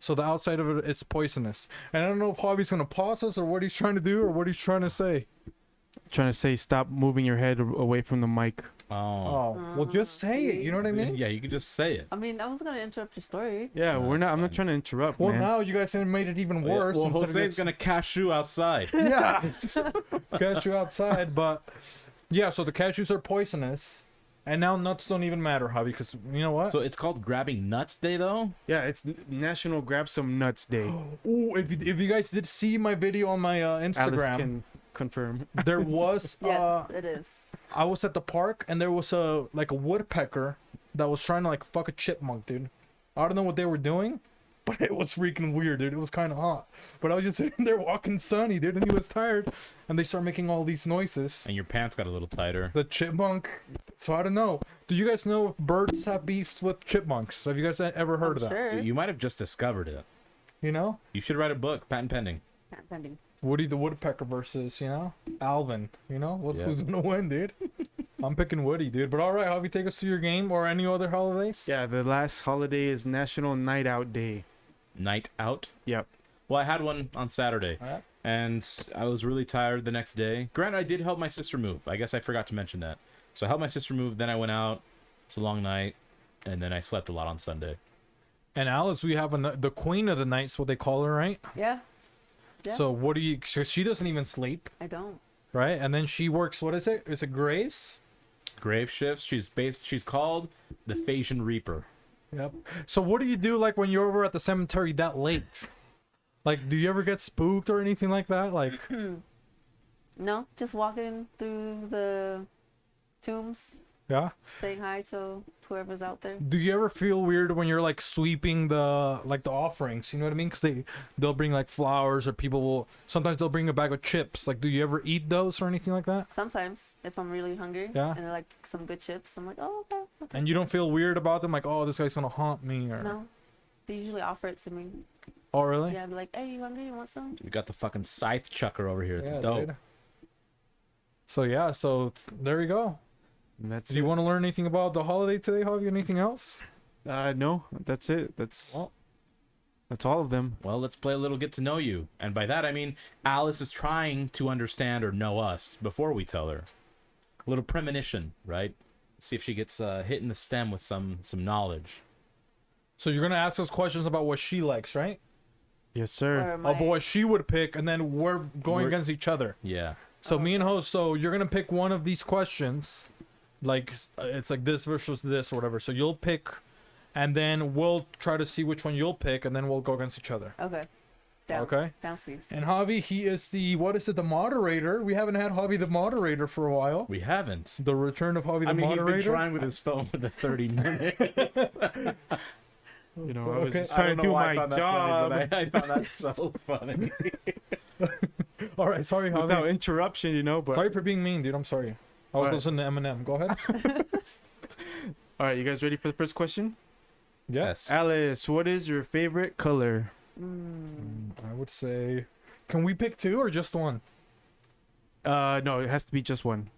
So the outside of it is poisonous. And I don't know if Javi's gonna pause us or what he's trying to do or what he's trying to say. Trying to say, stop moving your head away from the mic. Oh. Oh, well, just say it. You know what I mean? Yeah, you can just say it. I mean, I was gonna interrupt your story. Yeah, No, we're not. that's I'm not fine. trying to interrupt, Well, man. now you guys have made it even worse. Well, instead of Jose's just- gonna cashew outside. Yeah, cashew outside, but yeah. So the cashews are poisonous, and now nuts don't even matter, Javi, because you know what? So it's called Grabbing Nuts Day, though. Yeah, it's National Grab Some Nuts Day. Ooh, if you guys did see my video on my Alice Instagram, can confirm. there was Yes, it is. I was at the park and there was a woodpecker that was trying to like fuck a chipmunk, dude. I don't know what they were doing, but it was freaking weird, dude. It was kind of hot. But I was just sitting there walking Sunny, dude, and he was tired, and they start making all these noises. And your pants got a little tighter. The chipmunk. So I don't know. Do you guys know if birds have beefs with chipmunks? Have you guys ever heard of that? Sure. Dude, you might have just discovered it. You know, You should write a book, patent pending. Patent pending. Woody the Woodpecker versus Alvin. You know, Yeah. who's gonna win, dude? I'm picking Woody, dude. But all right, Javi, take us to your game or any other holidays. Yeah, the last holiday is National Night Out Day. Night out. Yep. Well, I had one on Saturday, Alright. and I was really tired the next day. Granted, I did help my sister move. I guess I forgot to mention that. So I helped my sister move, then I went out. It's a long night, and then I slept a lot on Sunday. And Alice, we have the queen of the night's what they call her, right? Yeah. Yeah. So what do you? So she doesn't even sleep, I don't. right? And then she works. What is it? Is it graves? Grave shifts. She's called the Phasian Reaper. Yep. So what do you do like when you're over at the cemetery that late? Like, do you ever get spooked or anything like that? Like, No, just walking through the tombs, yeah. saying hi to whoever's out there. Do you ever feel weird when you're like sweeping the offerings? You know what I mean? Because they'll bring like flowers, or people will sometimes they'll bring a bag of chips. Like, do you ever eat those or anything like that? Sometimes, if I'm really hungry, Yeah. and they're like some good chips, I'm like, oh, okay. I'll take And you don't feel weird about them? Like, oh, this guy's gonna haunt me, or it. No, they usually offer it to me. oh, really? Yeah, they're like, hey, you hungry? You want some? We got the fucking scythe chucker over here. It's Yeah, dope. dude. So yeah, so there you go. And that's Do you it. want to learn anything about the holiday today, Javi? Anything else? No, that's it. That's all of them. Well, let's play a little get to know you. And by that, I mean Alice is trying to understand or know us before we tell her. A little premonition, right? See if she gets hit in the stem with some knowledge. So you're gonna ask us questions about what she likes, right? Yes, sir. Or Of what she would pick, and then we're going We're- against each other. Yeah. So me and host, so you're gonna pick one of these questions, like it's like this versus this or whatever. So you'll pick, and then we'll try to see which one you'll pick, and then we'll go against each other. Okay. Down. Okay. Downstairs. And Javi, he is the the moderator. We haven't had Javi the moderator for a while. We haven't. The return of Javi the I mean, moderator. he's been trying with his phone for the 30 minutes. You know, I was Okay. just trying to do my job I found that so funny. All right, sorry, Javi. without interruption. You know, but Sorry for being mean, dude. I'm sorry. I was Alright. listening to Eminem. Go ahead. all right, you guys ready for the first question? Yes. Alice, what is your favorite color? I would say, can we pick two or just one? No, it has to be just one.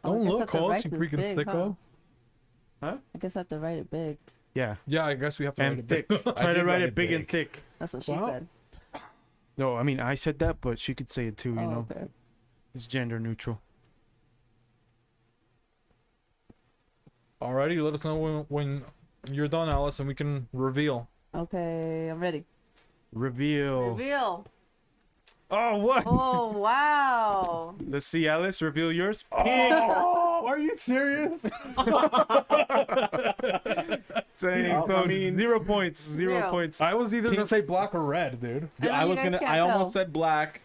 Oh, I Don't guess I look, have to Hoss, write you this freaking big, sicko. I guess I have to write it big. Yeah, Yeah, I guess we have to write and it big. thick. Try to did write it big and thick. That's what she Wow. said. No, I mean I said that, but she could say it too. You Oh, know, okay. it's gender neutral. Alrighty, let us know when you're done, Alice, and we can reveal. Okay, I'm ready. Reveal. Reveal. Oh, what? Oh wow. Let's see, Alice, reveal yours. Pink. Oh, are you serious? Saying, I mean- 0 points. 0 Zero. points. I was either gonna say black or red, dude. I know I you was guys gonna. can't I tell. almost said black.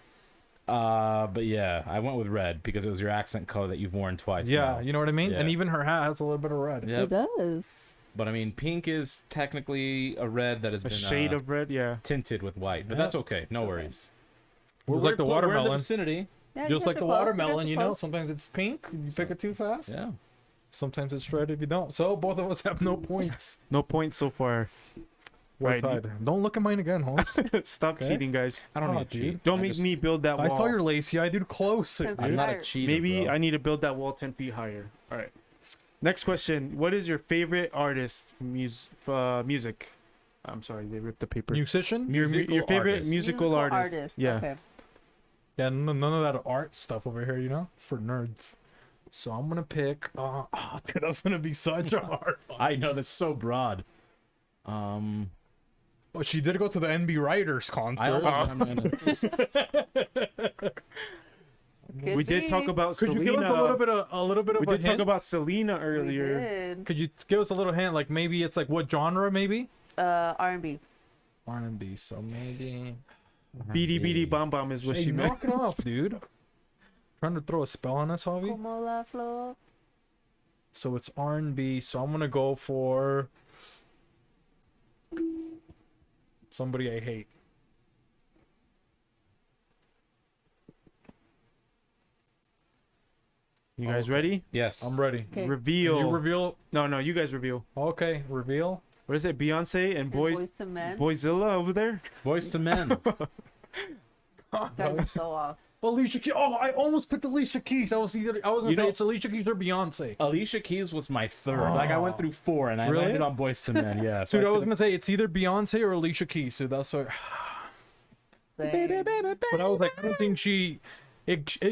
But yeah, I went with red because it was your accent color that you've worn twice. Yeah, now. you know what I mean. Yeah. And even her hat has a little bit of red. Yep. It does. But I mean, pink is technically a red that has A been shade of red, yeah. tinted with white, but Yeah. that's okay. No Okay. worries. It was like the We're in the watermelon. vicinity. Yeah, you Just guys like are the close, watermelon, guys you are know. close. Sometimes it's pink. You pick it too fast. Yeah. Sometimes it's red if you don't. So both of us have no points. No points so far. We're Right. tied. Don't look at mine again, Holmes. Stop Okay. cheating, guys. I don't Oh, need to dude. cheat. Don't I make just- me build that I wall. saw you're lazy. I did close it, I'm I'm dude. not a Higher. cheater. Maybe bro. I need to build that wall 10 feet higher. All right. Next question. What is your favorite artist music? I'm sorry, they ripped the paper. Musician? Your Musical favorite artist. musical artist. Yeah. Okay. Yeah, none of that art stuff over here, you know? It's for nerds. So I'm gonna pick. Oh, dude, that's gonna be such a hard one. I know that's so broad. Oh, she did go to the NB Writers concert. I almost, I'm gonna, We did talk about Could Selena. you give us a little bit of we a did talk hint? about Selena We earlier. did. Could you give us a little hint? Like maybe it's like what genre? Maybe R&B. R&B. So maybe. Beady Beady Bomb Bomb is what Hey, she meant. knock it off, dude. Trying to throw a spell on us, Javi. Como la flor. So it's R&B. So I'm gonna go for somebody I hate. You guys ready? yes. I'm ready. Okay. Reveal. You reveal. No, you guys reveal. Okay, reveal. What is it? Beyonce and And Boys Boys to Men. Boyzilla over there? Voice to men. That was so off. Alicia Keys. Oh, I almost picked Alicia Keys. I was gonna You say know- it's Alicia Keys or Beyonce. Alicia Keys was my third. Like I went through four and I Really? landed on Voice to Men. Yeah. So Dude, I was could've- gonna say it's either Beyonce or Alicia Keys. So that's what. Same. But I was like, I don't think she.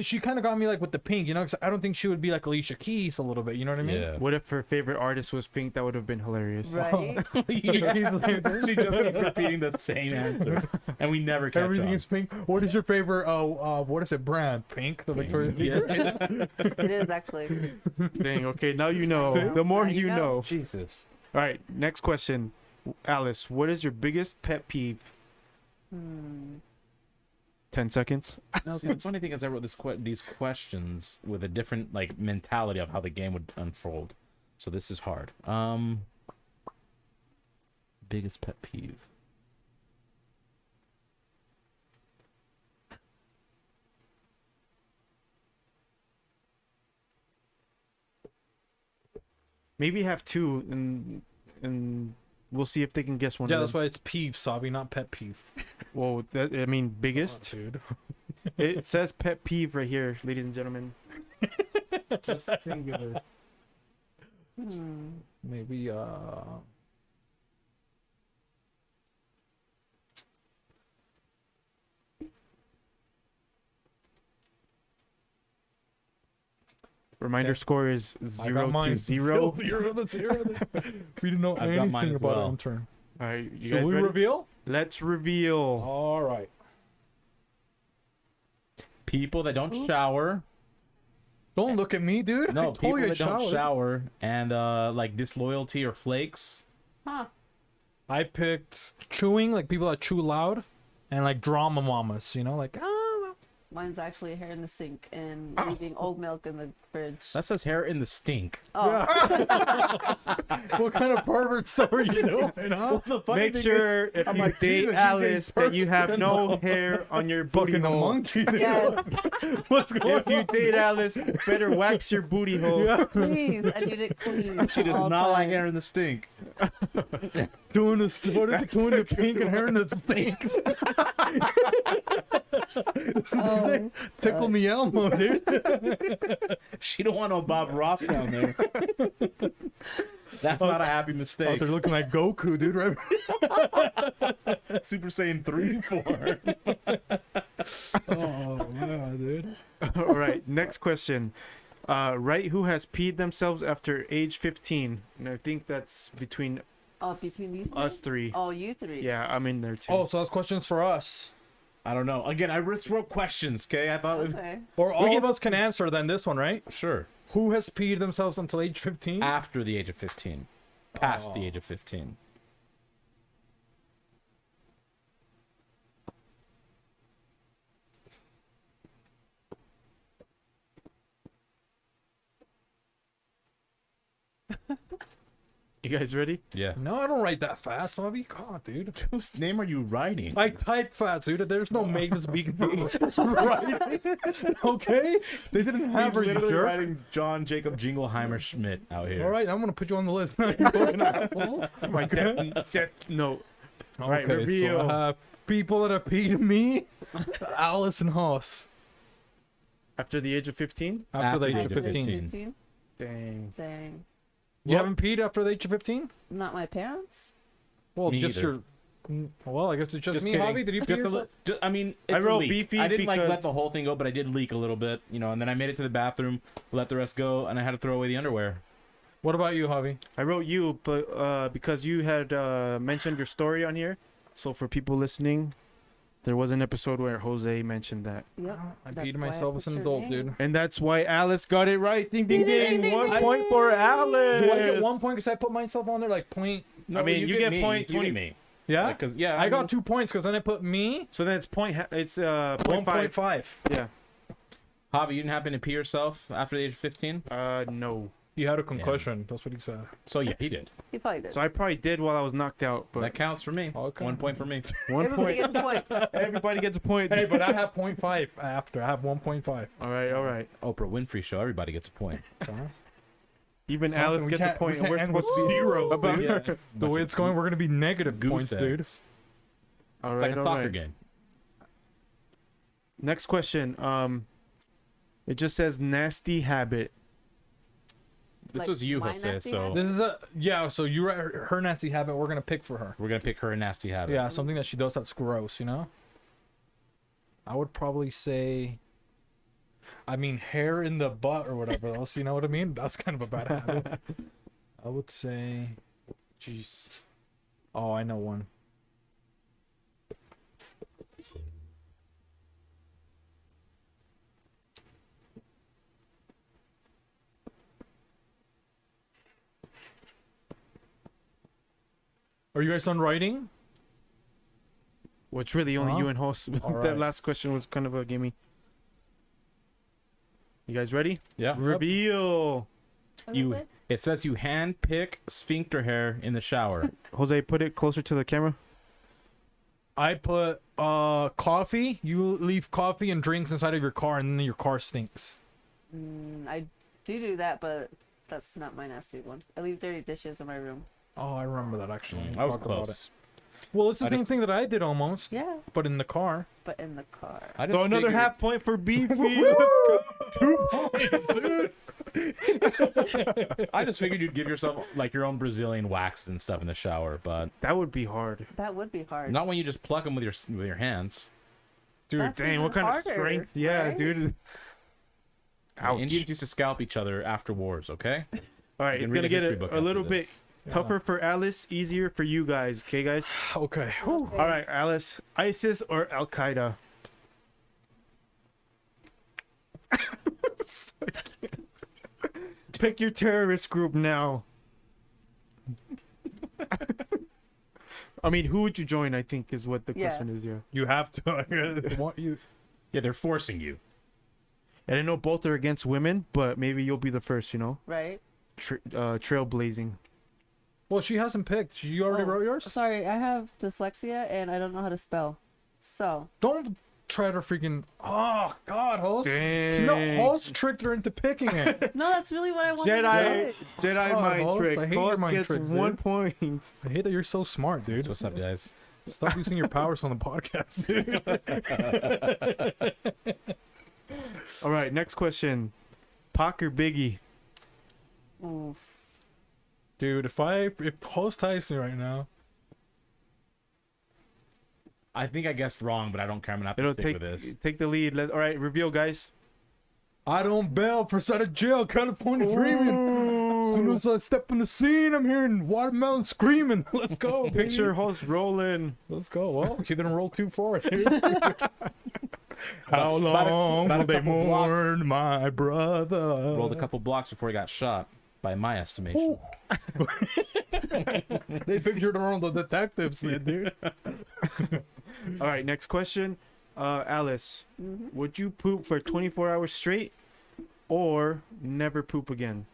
She kind of got me like with the pink, you know, 'cause I don't think she would be like Alicia Keys a little bit. You know what I mean? Yeah. What if her favorite artist was Pink? That would have been hilarious. Right? She just keeps repeating the same answer, and we never catch Everything on. is pink. What is your favorite? What is it? Brand? Pink. The Victoria's Secret. Yeah. It is actually. Dang, okay, now you know. The more Now you you know. know. Jesus. All right, next question. Alice, what is your biggest pet peeve? 10 seconds. No, the funny thing is, I wrote these questions with a different like mentality of how the game would unfold. So this is hard. Biggest pet peeve. Maybe have two, and we'll see if they can guess one. Yeah, of that's them. why it's peeve, Sabi, not pet peeve. Well, I mean, biggest. Dude. It says pet peeve right here, ladies and gentlemen. Just singular. Maybe Reminder Okay. score is I 0 got to mine. 0. 0 to 0. We didn't know I've got mine anything as about well. intern. All right, you Shall guys we ready? reveal? Let's reveal. All right. People that don't shower. Don't look at me, dude. No, I people told you I that don't showered. shower and like disloyalty or flakes. Huh. I picked chewing, like people that chew loud, and like drama mamas, you know, like Mine's actually hair in the sink and leaving oat milk in the fridge. That says hair in the stink. Oh, what kind of pervert stuff are you doing, huh? Make sure if you date Alice that you have no hair on your booty Fucking a hole. monkey. dude. yes. What's going If you on? date Alice, better wax your booty hole. Please. I need it clean. She does all not like time. hair in the stink. Doing this, what is it? Doing the pink and hair in the stink. Oh, Tickle me Elmo, dude. She don't want no Bob Ross down there. That's not a happy Out mistake. there looking like Goku, dude. Right? Super Saiyan 3, 4. Oh yeah, dude. All right, next question. Write who has peed themselves after age 15. And I think that's between oh, between these two? us three. Oh, you three. Yeah, I'm in there too. Oh, so that's questions for us. I don't know. Again, I just wrote questions. Okay, I thought. Okay. Or all of us can answer then this one, right? Sure. Who has peed themselves until age 15? After the age of 15, past the age of 15. You guys ready? Yeah. No, I don't write that fast, Javi. God, dude. Whose name are you writing? I type fast, dude. There's no Mavis Beacon right? Okay? They didn't have He's her, you literally jerk. writing John Jacob Jingleheimer Schmidt out here. All right, I'm gonna put you on the list. You fucking asshole. My death note. All right, Okay, reveal. so I have people that have peed me, Alice and Hoss. After the age of 15? After the age of After the age of 15. 15? Dang. Dang. You haven't peed after the age of 15? Not my pants? Well, Me just either. your. Well, I guess it's just me, kidding. Javi. Did you pee Just a yourself? I mean, I it's a wrote leak. beefy I didn't like let because- the whole thing go, but I did leak a little bit, you know. And then I made it to the bathroom, let the rest go, and I had to throw away the underwear. What about you, Javi? I wrote you, but because you had mentioned your story on here. So for people listening, there was an episode where Jose mentioned that. Yep. I That's peed why I myself put as an your adult, name. dude. And that's why Alice got it right. Ding, ding, Ding, ding. ding, 1 ding, point ding. for Do Alice. I get 1 point because I put myself on there like point? I mean, you get me. point You 20. get me. Yeah? Because yeah, I got mean, 2 points because then I put me So then it's it's 0.5. 1.5. Yeah. Javi, you didn't happen to pee yourself after the age of 15? No. He had a concussion. That's what he said. So yeah, he did. He probably did. So I probably did while I was knocked out, but That counts for me. Okay. 1 point for me. 1 Everybody point. gets a point. Everybody gets a point. Hey, but I have 0.5 after. I have 1.5. All right, all right. Oprah Winfrey show. Everybody gets a point. Even Something Alice we gets a can't- point, we and we're can't end with supposed to be zero, about dude. her. The way it's going, we're gonna be negative Goose points, dude. eggs. All It's right, like a all soccer right. game. Next question. It just says nasty habit. This Like was you, my Jose. nasty So habit? This is so you her nasty habit. We're gonna pick for her. we're gonna pick her nasty habit. Yeah, something that she does that's gross. You know. I would probably say. I mean, hair in the butt or whatever else. You know what I mean? That's kind of a bad habit. I would say. Jeez. Oh, I know one. Are you guys done writing? Well, it's really only Huh? you and host. All That right. last question was kind of a gimme. You guys ready? Yeah. Reveal. You. It says you hand pick sphincter hair in the shower. Jose, put it closer to the camera. I put coffee. You leave coffee and drinks inside of your car, and then your car stinks. I do that, but that's not my nasty one. I leave dirty dishes in my room. Oh, I remember that actually. I was Talked about close. it. Well, it's the I same just- thing that I did almost, Yeah, but in the car. but in the car. I So another figured- half point for beefy. 2 points, dude. I just figured you'd give yourself like your own Brazilian wax and stuff in the shower, but That would be hard. That would be hard. not when you just pluck them with your hands. Dude, That's dang, what even kind harder, of strength? Yeah, right? dude. Ouch. Indians used to scalp each other after wars. Okay. All right, You it's can read gonna a get history book a little after bit this. tougher for Alice, easier for you guys. Okay, guys. Okay. Okay. All right, Alice. ISIS or Al Qaeda? Pick your terrorist group now. I mean, who would you join? I think is what the Yeah. question is. Yeah. You have to. I want you. Yeah, they're forcing you. And I know both are against women, but maybe you'll be the first. You know, Right? trailblazing. Well, she hasn't picked. You already Oh, wrote yours. Sorry, I have dyslexia and I don't know how to spell. So, Don't try to freaking. Oh God, host. Dang. No, host tricked her into picking it. no, that's really what I wanted to Jedi, do. Jedi God, mind Host, trick. I hate your Host mind gets tricks, 1 dude. point. I hate that you're so smart, dude. What's up, guys? Stop using your powers on the podcast, dude. All right, next question. Pac or Biggie? Oof. Dude, if host ties me right now, I think I guessed wrong, but I don't care. I'm gonna have to It'll stick take with this. take the lead. All right, reveal, guys. I don't bail for out of jail, California dreaming. soon as I step in the scene, I'm hearing watermelon screaming. Let's go, baby. Picture host rolling. Let's go. Well, he didn't roll too far. Dude. How long about a will they couple blocks. mourn my brother? Rolled a couple blocks before he got shot, by my estimation. They pictured around the detectives, dude. All right, next question. Alice, would you poop for 24 hours straight or never poop again?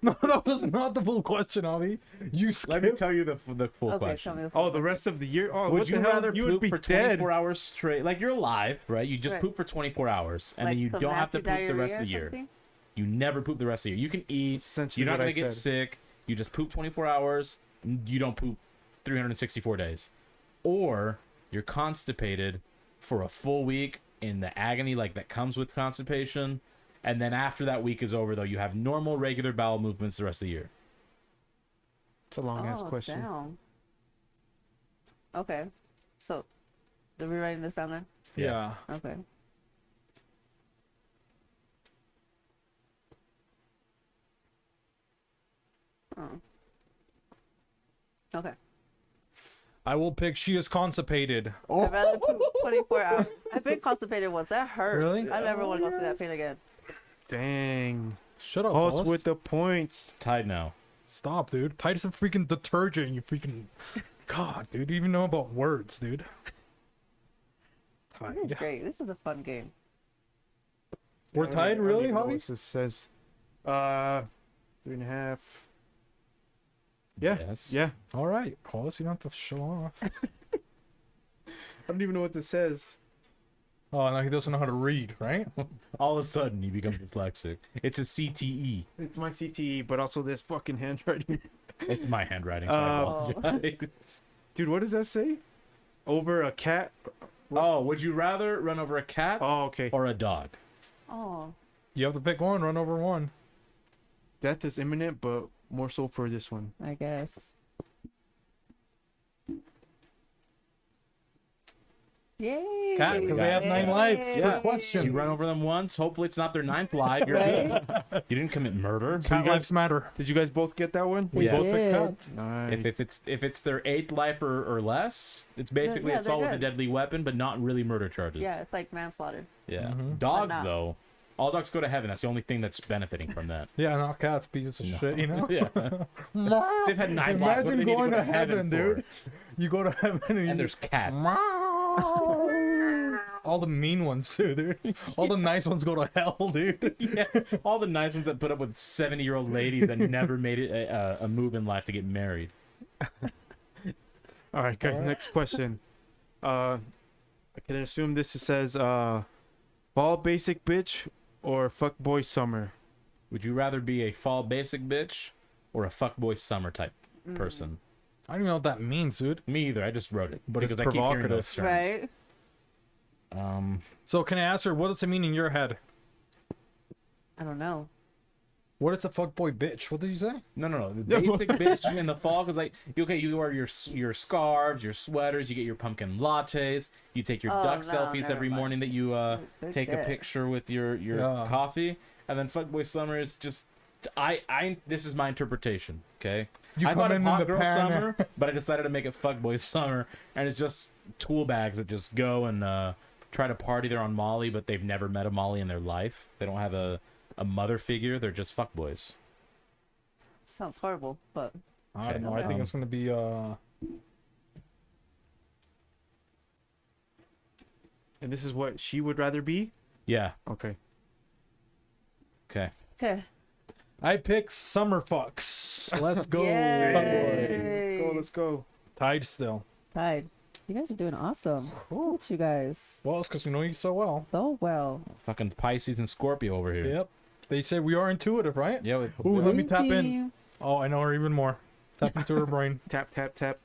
No, that was not the full question, Javi. You Let me skipped. tell you the full Okay, tell question. me the Oh, the rest of the year? Oh, Would what you the hell? rather You would poop be for dead. 24 hours straight? Like, you're alive, right? You just Right. poop for 24 hours, and then like you some don't have to nasty poop the rest diarrhea of the or year. something? You never poop the rest of the year. You can eat. Essentially You're not what going I to get said. sick. You just poop 24 hours. You don't poop 364 days. Or you're constipated for a full week in the agony like that comes with constipation. And then after that week is over, though, you have normal, regular bowel movements the rest of the year. It's a long ass question. Damn. Okay. So, are we writing this down then? Yeah. Okay. Oh. Okay. I will pick she is constipated. I'd rather poop 24 hours. I've been constipated once. That hurt. Really? I never want to go through that pain again. Dang. Shut up, Host boss. with the points. Tied now. Stop, dude. Titus a freaking detergent. You freaking. God, dude. You even know about words, dude. This is great. This is a fun game. We're tied, really, Javi? Javi? This says 3.5. Yeah. Yes. Yeah. All right, Paulus, you don't have to show off. I don't even know what this says. Oh, no, he doesn't know how to read, right? All of a sudden, you become dyslexic. It's a CTE. It's my CTE, but also this fucking handwriting. It's my handwriting. So I Oh. apologize. Dude, what does that say? Over a cat? Oh, would you rather run over a cat Oh, okay. or a dog? Oh. You have to pick one, run over one. Death is imminent, but more so for this one. I guess. Yay! Cat, because they have 9 lives Yeah. per question. You run over them once. Hopefully, it's not their 9th life. You're Right? good. You didn't commit murder. So Cat you guys- lives matter. Did you guys both get that one? We Yeah. Both picked did. cat. Nice. If it's their 8th life or less, it's basically yeah, assault they're with a good. deadly weapon, but not really murder charges. Yeah, it's like manslaughter. Yeah. Mhm. Dogs, But not. though, all dogs go to heaven. That's the only thing that's benefiting from that. Yeah, not cats, pieces of shit, you know? Yeah. They've had 9 lives. What do Imagine they need going go to heaven, for? dude. You go to heaven and, And there's cats. all the mean ones too, dude. All the nice ones go to hell, dude. Yeah, all the nice ones that put up with 70-year-old ladies that never made it a move in life to get married. All right, guys. Alright. Next question. I can assume this says fall basic bitch or fuck boy summer. Would you rather be a fall basic bitch or a fuckboy summer type Mm. person? I don't even know what that means, dude. Me either. I just wrote it. But it's because I keep hearing those provocative. terms. Right? So can I ask her, what does it mean in your head? I don't know. What is a fuckboy bitch? What did you say? No. The basic bitch in the fall, because like, okay, you wear your scarves, your sweaters, you get your pumpkin lattes, you take your Oh, duck no, selfies never every mind. morning that you Good take a bit. picture with your Yeah. coffee, and then fuckboy summer is just this is my interpretation, okay? You I come thought in it hot the girl pan. summer, but I decided to make it fuckboy summer, and it's just tool bags that just go and try to party. They're on Molly, but they've never met a Molly in their life. They don't have a mother figure. They're just fuckboys. Sounds horrible, but I don't know. I think it's gonna be And this is what she would rather be? Yeah. Okay. Okay. okay. I pick summer fucks. Let's go. Yay. Let's go. Tied still. Tied. You guys are doing awesome. Look at you guys. Well, it's because we know you so well. So well. Fucking Pisces and Scorpio over here. Yep. They say we are intuitive, right? Yeah. Ooh, let me tap in. Thank Oh, I know her even more. Tap into her brain. Tap, tap, tap.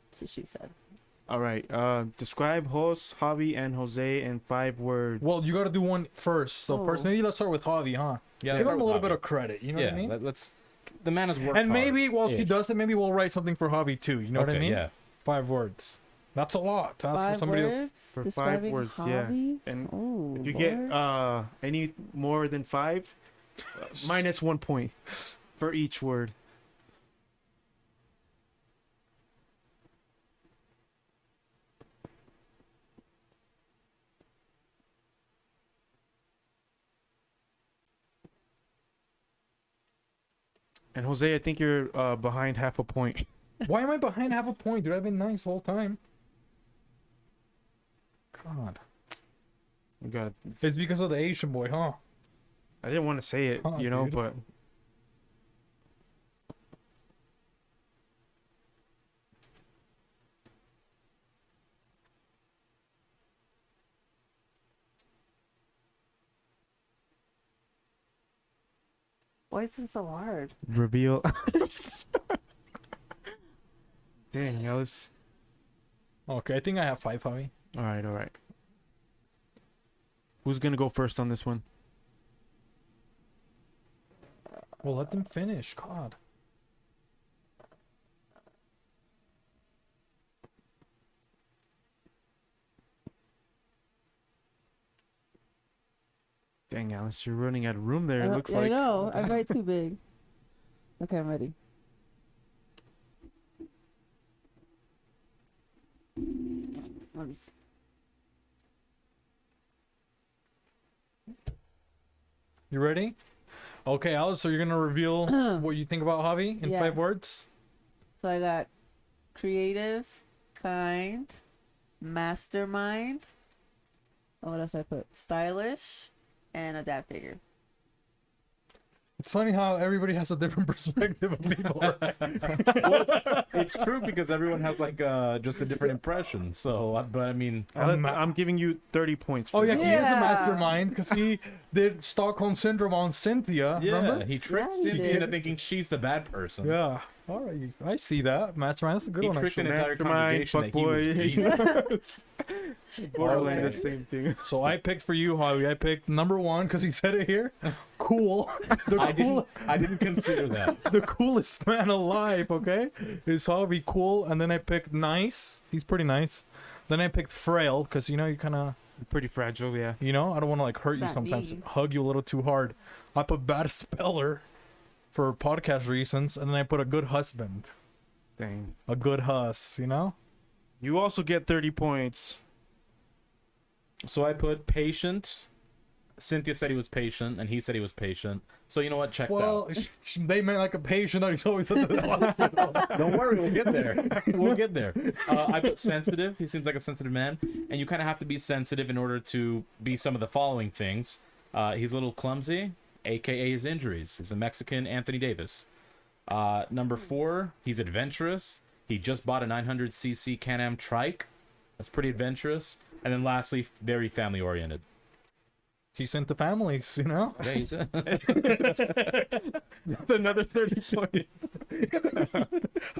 That's what she said. All right. Describe host, Javi, and Jose in 5 words. Well, you got to do one first. So first, Oh. maybe let's start with Javi, huh? Yeah. Give let's him a start little with bit Javi. of credit. You know Yeah. what I mean? Let's. The man has worked And hard. maybe while she Ish. does it, maybe we'll write something for Javi too. You know what I Okay, mean? Yeah. 5 words. That's a lot to ask for 5 somebody else. words For 5 describing words, yeah. hobby. And Oh, if you get words? any more than 5, minus 1 point. for each word. And Jose, I think you're behind half a point. Why am I behind half a point, dude? I've been nice the whole time. God. You got. It's because of the Asian boy, huh? I didn't want to say it, Huh, you know, dude. but Why is this so hard? reveal. Dang, Alice. Okay, I think I have 5, Javi. All right, all right. Who's gonna go first on this one? Well, let them finish. God. Dang, Alice, you're running out of room there. It looks I like. know. I write too big. Okay, I'm ready. You ready? Okay, Alice, so you're gonna reveal what you think about Javi in Yeah. 5 words? So I got creative, kind, mastermind. Oh, what else I put? Stylish, and a dad figure. It's funny how everybody has a different perspective of people, right? It's true because everyone has like just a different impression. So, but I mean, Alice, I'm giving you 30 points. For Oh, yeah, that. he is the Yeah. mastermind because he did Stockholm Syndrome on Cynthia, yeah, remember? he tricked Yeah, he Cynthia did. into thinking she's the bad person. Yeah. All right, I see that. Mastermind, that's a good He one, tricked an actually. entire Mastermind, congregation that he was fuckboy. Jesus. Borderline Okay. the same thing. So I picked for you, Javi. I picked number 1 because he said it here. Cool. The I didn't consider that. the coolest man alive, okay? Is Javi cool. And then I picked nice. He's pretty nice. Then I picked frail because, you know, you kind of, Pretty fragile, yeah. you know, I don't want to like hurt you Not sometimes. me. Hug you a little too hard. I put bad speller for podcast reasons. And then I put a good husband. Dang. A good huss, you know? You also get 30 points. So I put patient. Cynthia said he was patient, and he said he was patient. So you know what? Checked Well, out. they meant like a patient that he's always at the hospital. Don't worry, we'll get there. We'll get there. I put sensitive. He seems like a sensitive man, and you kind of have to be sensitive in order to be some of the following things. He's a little clumsy, aka his injuries. He's a Mexican Anthony Davis. Number 4, he's adventurous. He just bought a 900cc Can-Am trike. That's pretty adventurous. And then lastly, very family oriented. He's into families, you know? Yeah, he's That's another 30 points.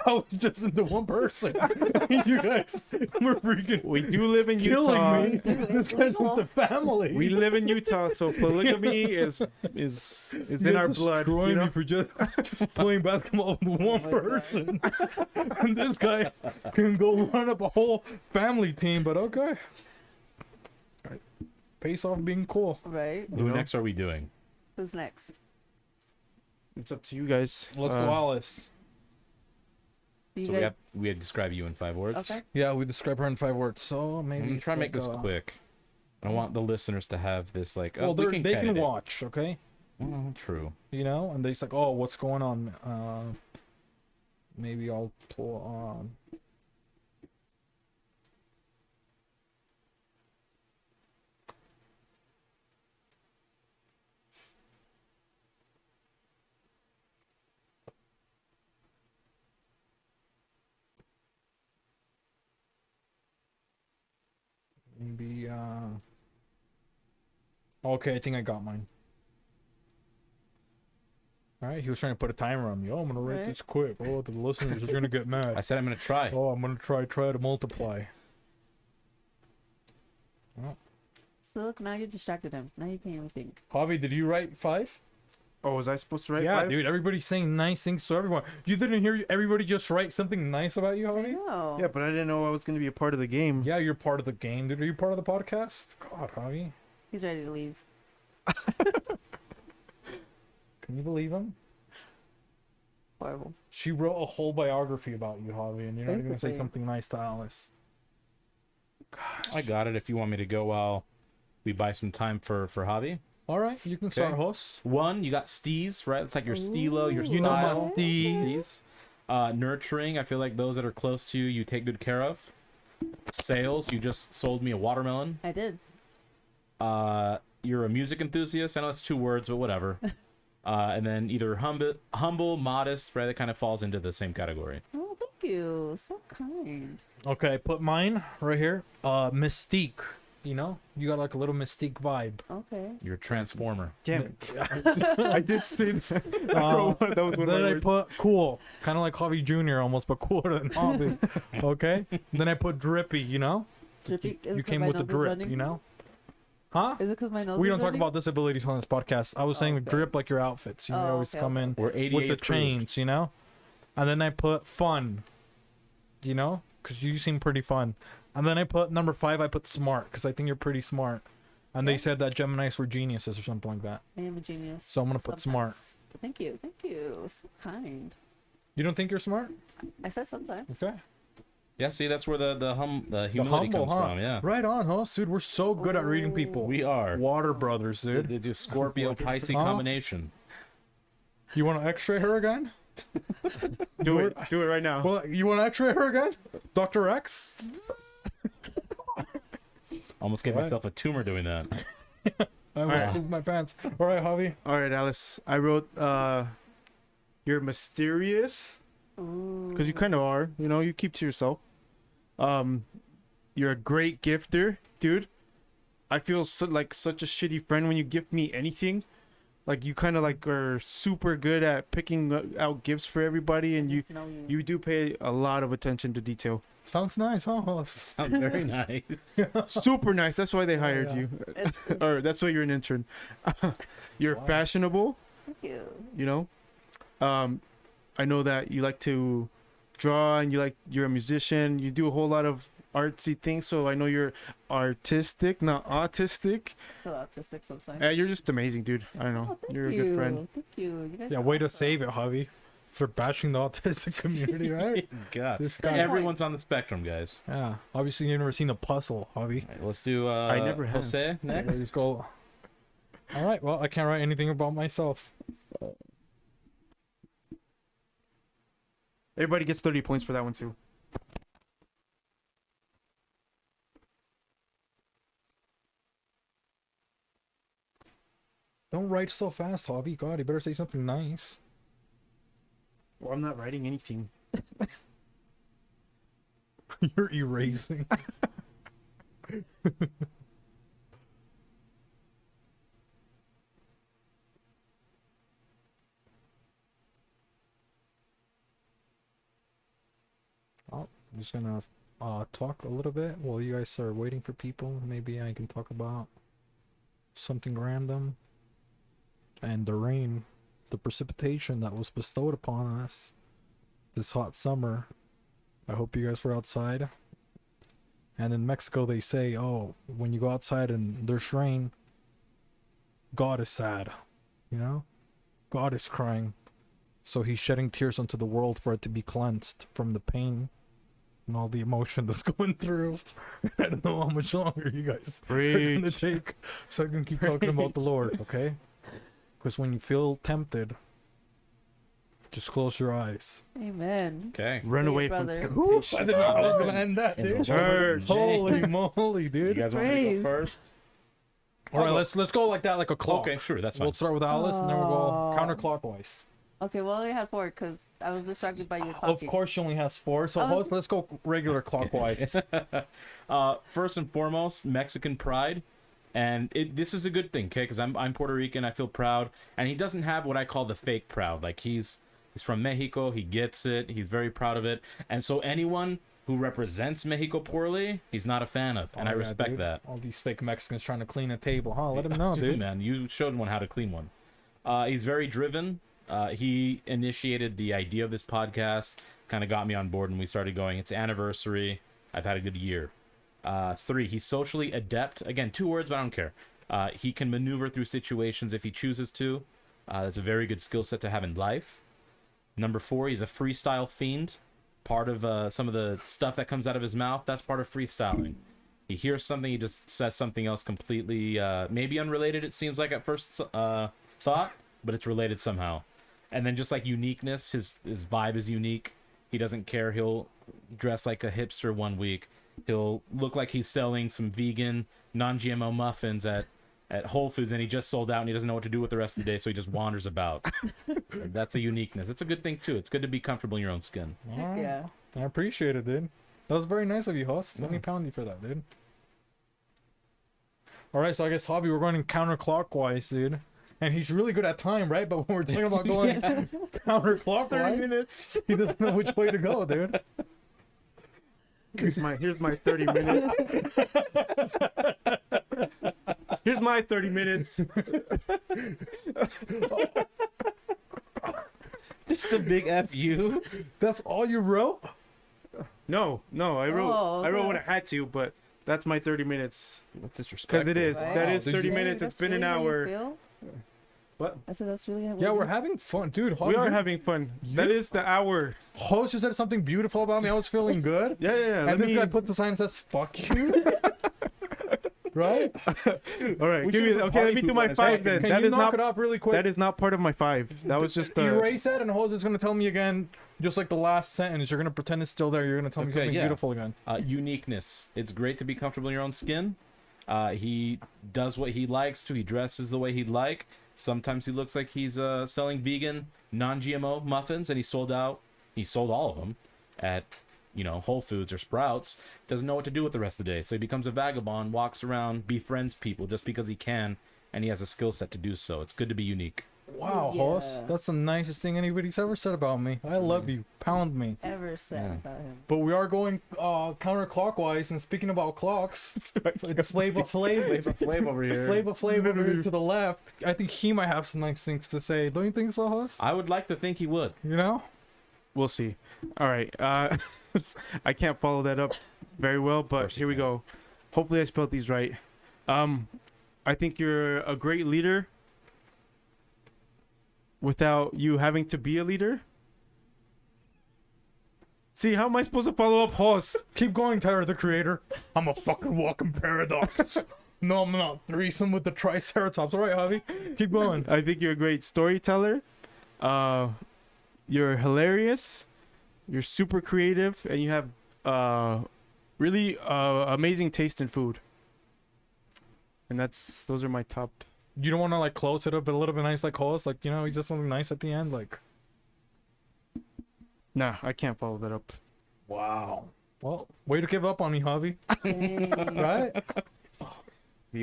I was just into one person. You guys were freaking We do live in killing Utah. me. This guy's into family. We live in Utah, so polygamy is in You're our blood. destroying You know? me for just playing basketball with one person. And this guy can go run up a whole family team, but okay. Pays off being cool. Right? Who know? next are we doing? Who's next? It's up to you guys. Let's go, Alice. You So guys. we had to describe you in 5 words. Okay. Yeah, we describe her in 5 words, so maybe I'm gonna it's try to make like, this quick. I want the listeners to have this like. Well, we they edit can it. watch, okay? Well, true. You know, and they're like, oh, what's going on? Maybe I'll pull on. Maybe, okay, I think I got mine. Alright, he was trying to put a timer on me. Oh, I'm gonna write Right. this quick. Oh, the listeners are gonna get I mad. said I'm gonna try. Oh, I'm gonna try to multiply. So look, now you distracted him. Now you can't even think. Javi, did you write 5? Oh, was I supposed to write Yeah, 5? dude, everybody's saying nice things to everyone. You didn't hear everybody just write something nice about you, I Javi? know. Yeah, but I didn't know I was going to be a part of the game. Yeah, you're part of the game, dude. Are you part of the podcast? God, Javi. He's ready to leave. Can you believe him? Horrible. She wrote a whole biography about you, Javi, and you're not even gonna say Basically. something nice to Alice. I got it if you want me to go while we buy some time for Javi. All right, you can start, host. One, you got steez, right? It's like your stilo, your You know my style. steez. Nurturing, I feel like those that are close to you, you take good care of. Sales, you just sold me a watermelon. I did. You're a music enthusiast. I know that's 2 words, but whatever. And then either humble, modest, right? That kind of falls into the same category. Oh, thank you. So kind. Okay, put mine right here. Mystique. You know, you got like a little Mystique vibe. Okay. You're a transformer. Damn it. I did say that. That was one of Then my I words. put cool, kind of like Javi Jr. almost, but cooler than Javi. Okay. Then I put drippy. You know, Drippy. you came with the drip. You know, huh? Is it because my nose We is don't talk running? about disabilities on this podcast. I was saying okay. drip like your outfits. You know, Oh, you always okay, come okay. in We're 88 with the approved. chains. You know, and then I put fun. You know, because you seem pretty fun. And then I put number 5. I put smart because I think you're pretty smart. And they Yeah. said that Geminis were geniuses or something like that. I am a genius. So I'm gonna put smart. Sometimes. Thank you. Thank you. So kind. You don't think you're smart? I said sometimes. Okay. Yeah, see, that's where the The humility humble, comes huh? from. Yeah, Right on, huh? Dude, we're so good at reading people. we are. Water brothers, dude. The just Scorpio Pisces Huh? combination. You want to X-ray her again? Do it. Do it right now. Well, you want to X-ray her again? Dr. X? Almost gave What? myself a tumor doing that. I right. moved my pants. All right, Javi. All right, Alice. I wrote, you're mysterious. Because you kind of are. You know, you keep to yourself. You're a great gifter, dude. I feel like such a shitty friend when you gift me anything. Like, you kind of like are super good at picking out gifts for everybody, and you Just know you. you do pay a lot of attention to detail. Sounds nice, huh? Sounds very nice. Super nice. That's why they hired yeah. you. It's- Or that's why you're an intern. You're Wow. fashionable. Thank you. You know, I know that you like to draw, and you're a musician. You do a whole lot of artsy things, so I know you're artistic, not autistic. I feel autistic sometimes. You're just amazing, dude. I don't know. Oh, thank You're a you. good friend. Thank you. You guys Yeah, are way to awesome. save it, Javi. For bashing the autistic community, right? God, This guy. everyone's on the spectrum, guys. Yeah. Obviously, you've never seen a puzzle, Javi. All right, let's do. I never have. Jose next. Let's go. All right. Well, I can't write anything about myself. Everybody gets 30 points for that one too. Don't write so fast, Javi. God, you better say something nice. Well, I'm not writing anything. You're erasing. Oh, I'm just gonna talk a little bit while you guys are waiting for people. Maybe I can talk about something random. And the rain, the precipitation that was bestowed upon us this hot summer. I hope you guys were outside. And in Mexico, they say, oh, when you go outside and there's rain, God is sad. You know? God is crying. So he's shedding tears onto the world for it to be cleansed from the pain and all the emotion that's going through. I don't know how much longer you guys are going to take so I can keep talking about the Lord, okay? Because when you feel tempted, just close your eyes. Amen. Okay. Run Say it, away from brother. temptation. I didn't know I was going to end that, In the dude. Church. Holy moly, You dude. guys want me to Praise. go first? All right, let's go like that, like a clock. Okay, sure, that's fine. We'll start with Alice, and then we'll go Oh. counterclockwise. Okay, well, I only had 4 because I was distracted by your Of talking. course, she only has 4, so Oh. let's go regular clockwise. First and foremost, Mexican pride, and this is a good thing, okay? Because I'm Puerto Rican, I feel proud, and he doesn't have what I call the fake proud. Like he's from Mexico, he gets it, he's very proud of it, and so anyone who represents Mexico poorly, he's not a fan of, and Oh, I yeah, respect dude. that. All these fake Mexicans trying to clean a table, huh? Let him know, dude. Man, you showed one how to clean one. He's very driven. He initiated the idea of this podcast, kind of got me on board, and we started going. It's anniversary. I've had a good year. 3, he's socially adept. Again, 2 words, but I don't care. He can maneuver through situations if he chooses to. That's a very good skill set to have in life. Number 4, he's a freestyle fiend. Part of some of the stuff that comes out of his mouth, that's part of freestyling. He hears something, he just says something else completely, maybe unrelated, it seems like at first thought, but it's related somehow. And then just like uniqueness, his vibe is unique. He doesn't care. He'll dress like a hipster one week. He'll look like he's selling some vegan, non-GMO muffins at Whole Foods, and he just sold out and he doesn't know what to do with the rest of the day, so he just wanders about. That's a uniqueness. It's a good thing too. It's good to be comfortable in your own skin. Heck yeah. I appreciate it, dude. That was very nice of you, host. Let me pound you for that, dude. All right, so I guess Javi, we're going counterclockwise, dude. And he's really good at time, right? But when we're talking about going counterclockwise, 30 minutes. he doesn't know which way to go, dude. Here's my 30 minutes. Here's my 30 minutes. Just a big FU. That's all you wrote? No, I wrote Oh, okay. what I had to, but that's my 30 minutes. That's disrespectful. Because it is. Wow. That is Did 30 you- minutes. It's been an hour. What? I said that's really. Yeah, we're having fun, dude. We are having fun. That is the hour. Host just said something beautiful about me. I was feeling good. Yeah. Let And this me. guy puts the sign and says, "Fuck you." Right? All right. We Give me. should put Okay, let party me do poop my on his 5 head. then. Can That you is knock not. it off really quick? That is not part of my 5. That was just the. Erase that, and Host is gonna tell me again, just like the last sentence. You're gonna pretend it's still there. You're gonna tell me Okay, something yeah. beautiful again. Uniqueness. It's great to be comfortable in your own skin. He does what he likes to. He dresses the way he'd like. Sometimes he looks like he's selling vegan, non-GMO muffins, and he sold all of them at, Whole Foods or Sprouts. Doesn't know what to do with the rest of the day, so he becomes a vagabond, walks around, befriends people just because he can, and he has a skill set to do so. It's good to be unique. Wow, Yeah. Host, that's the nicest thing anybody's ever said about me. I love you. Pound me. Ever said Yeah. about him. But we are going counterclockwise, and speaking about clocks, it's Flava Flav over here. Flava over here to the left. I think he might have some nice things to say. Don't you think so, Host? I would like to think he would. You know? We'll see. All right. I can't follow that up very well, but course you here we can. go. Hopefully I spelled these right. I think you're a great leader without you having to be a leader. See, how am I supposed to follow up Hoss? Keep going, Tyler, the creator. I'm a fucking walking paradox. No, I'm not. Threesome with the Triceratops. All right, Javi. Keep going. I think you're a great storyteller. You're hilarious. You're super creative, and you have really amazing taste in food. And those are my top. You don't want to like close it up a little bit nice like Hoss? Like, he said something nice at the end? Like, Nah, I can't follow that up. wow. Well, way to give up on me, Javi. Dang. Right?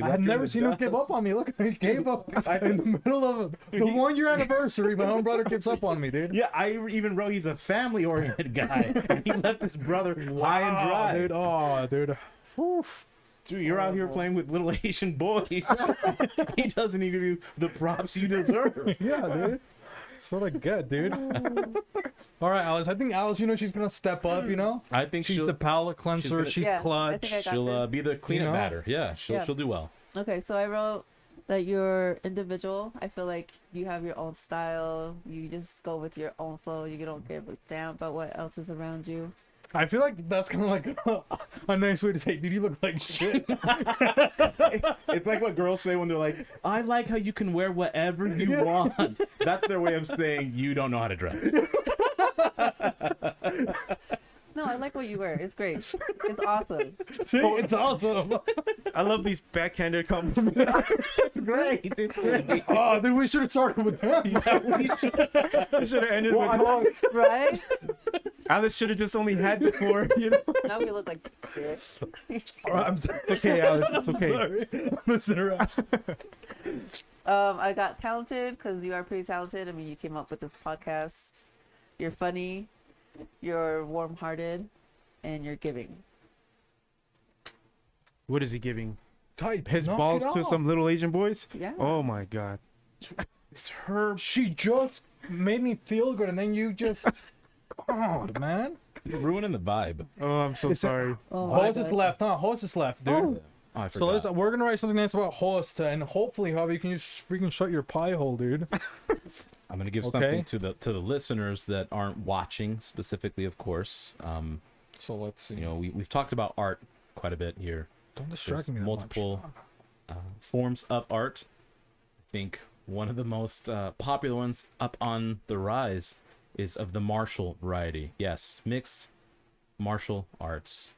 I had never seen him give up on me. Look, he gave up in the middle of the 1 year anniversary. My own brother gives up on me, dude. Yeah, I even wrote he's a family-oriented guy. And he left his brother high and dry. Dude. Oh, dude. Oof. Dude, you're out here playing with little Asian boys. He doesn't even give you the props you deserve. Yeah, dude. That's what I get, dude. All right, Alice. I think Alice, she's gonna step up. I think She's the palate cleanser. gonna- She's Yeah, I clutch. think I got she'll this. be the cleanup know? batter. Yeah, she'll do well. Okay, so I wrote that you're individual. I feel like you have your own style. You just go with your own flow. You don't give a damn about what else is around you. I feel like that's kind of like a nice way to say, dude, you look like shit. It's like what girls say when they're like, I like how you can wear whatever you want. That's their way of saying you don't know how to dress. No, I like what you wear. It's great. It's awesome. See, it's awesome. I love these backhanded compliments. It's great. It's great. Oh, dude, we should have started with that. I should have ended with Hoss. Right? Alice should have just only had before, Now we look like shit. All right, I'm sorry. It's okay, Alice. It's okay. Sorry. Listen around. I got talented because you are pretty talented. I mean, you came up with this podcast. You're funny. You're warm-hearted, and you're giving. What is he giving? Type His knock balls it to off. some little Asian boys? Yeah. Oh my god. It's her. She just made me feel good, and then you just. God, man. You're ruining the vibe. Oh, I'm so It's a- sorry. Oh, my Horse is God. left, huh? Horse is left, dude. Oh. Oh, I So forgot. we're gonna write something nice about host, and hopefully, Javi, you can just freaking shut your pie hole, dude. I'm gonna give Okay. something to the listeners that aren't watching specifically, of course. So let's see. You know, we've talked about art quite a bit here. Don't distract There's me that multiple much. forms of art. I think one of the most popular ones up on the rise is of the martial variety. Yes, mixed martial arts.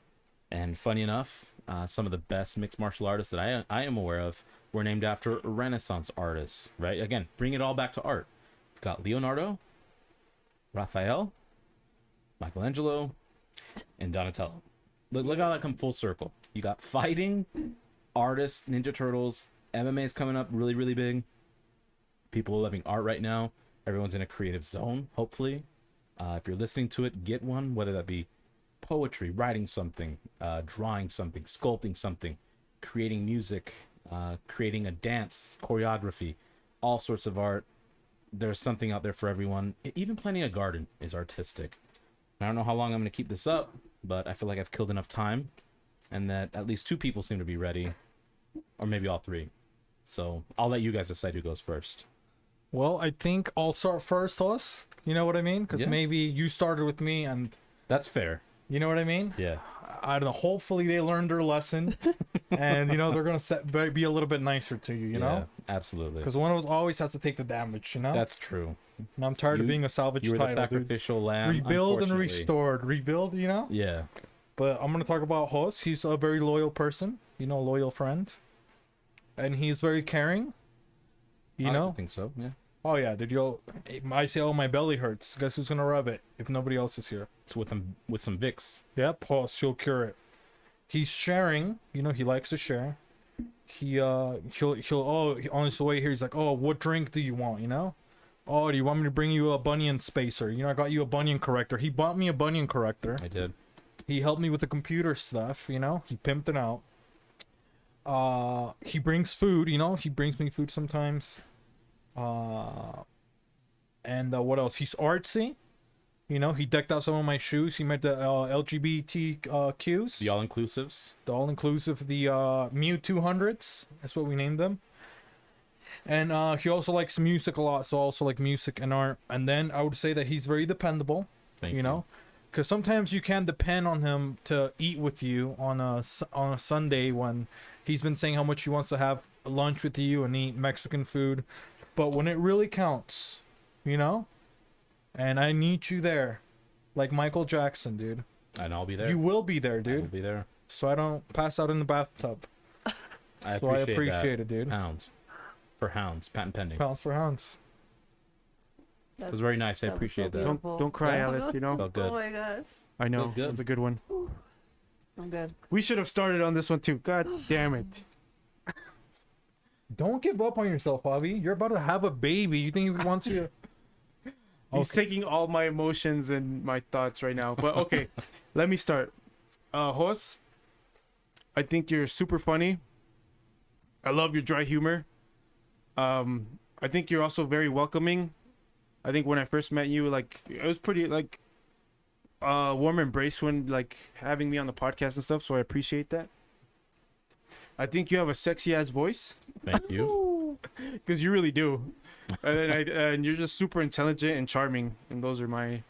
And funny enough, some of the best mixed martial artists that I am aware of were named after Renaissance artists, right? Again, bring it all back to art. You've got Leonardo, Raphael, Michelangelo, and Donatello. Look how that come full circle. You got fighting, artists, Ninja Turtles, MMA is coming up really, really big. People are loving art right now. Everyone's in a creative zone, hopefully. If you're listening to it, get one, whether that be poetry, writing something, drawing something, sculpting something, creating music, creating a dance, choreography, all sorts of art. There's something out there for everyone. Even planting a garden is artistic. I don't know how long I'm going to keep this up, but I feel like I've killed enough time, and that at least 2 people seem to be ready, or maybe all 3. So I'll let you guys decide who goes first. Well, I think I'll start first, host. You know what I mean? Because Yeah. maybe you started with me, and That's fair. you know what I mean. Yeah. I don't know. Hopefully, they learned their lesson, and you know they're gonna be a little bit nicer to you. You know, absolutely. because one of us always has to take the damage. You know. That's true. And I'm tired of You- being a salvage You were the title, dude. sacrificial lamb. Rebuild and unfortunately. restored. Rebuild, you know. Yeah. But I'm gonna talk about Host. He's a very loyal person. You know, loyal friend, and he's very caring. You know. I think so. Yeah. Oh yeah, dude. I say, oh, my belly hurts. Guess who's gonna rub it if nobody else is here? It's with some Vicks. Yep, Host. She'll cure it. He's sharing. You know, he likes to share. He'll on his way here. He's like, oh, what drink do you want? You know. Oh, do you want me to bring you a bunion spacer? You know, I got you a bunion corrector. He bought me a bunion corrector. I did. He helped me with the computer stuff, you know. He pimped it out. He brings food, you know. He brings me food sometimes. And what else? He's artsy. You know, he decked out some of my shoes. He made the LGBTQs. The all-inclusives. The all-inclusive, the Mew 200s. That's what we named them. And he also likes music a lot, so also like music and art. And then I would say that he's very dependable. Thank you know, because sometimes you can't depend on him to eat with you on a Sunday when he's been saying how much he wants to have lunch with you and eat Mexican food, but when it really counts, you know, and I need you there, like Michael Jackson, dude. And I'll be there. You will be there, I will dude. be there. So I don't pass out in the bathtub. I So I appreciate appreciate it, dude. Hounds. For hounds. Patent pending. Pounds for hounds. It was very nice. I That was appreciate so that. beautiful. Don't cry, Yeah. Alice. You know. Felt good. Oh my gosh. I know. Felt good. It's a good one. I'm good. We should have started on this one too. God damn it. Don't give up on yourself, Bobby. You're about to have a baby. You think he wants you to... He's taking all my emotions and my thoughts right now. But okay, let me start. Hos, I think you're super funny. I love your dry humor. I think you're also very welcoming. I think when I first met you, like, it was pretty like warm embrace when like having me on the podcast and stuff. So I appreciate that. I think you have a sexy ass voice. Thank you. Because you really do. And then and you're just super intelligent and charming, and those are my,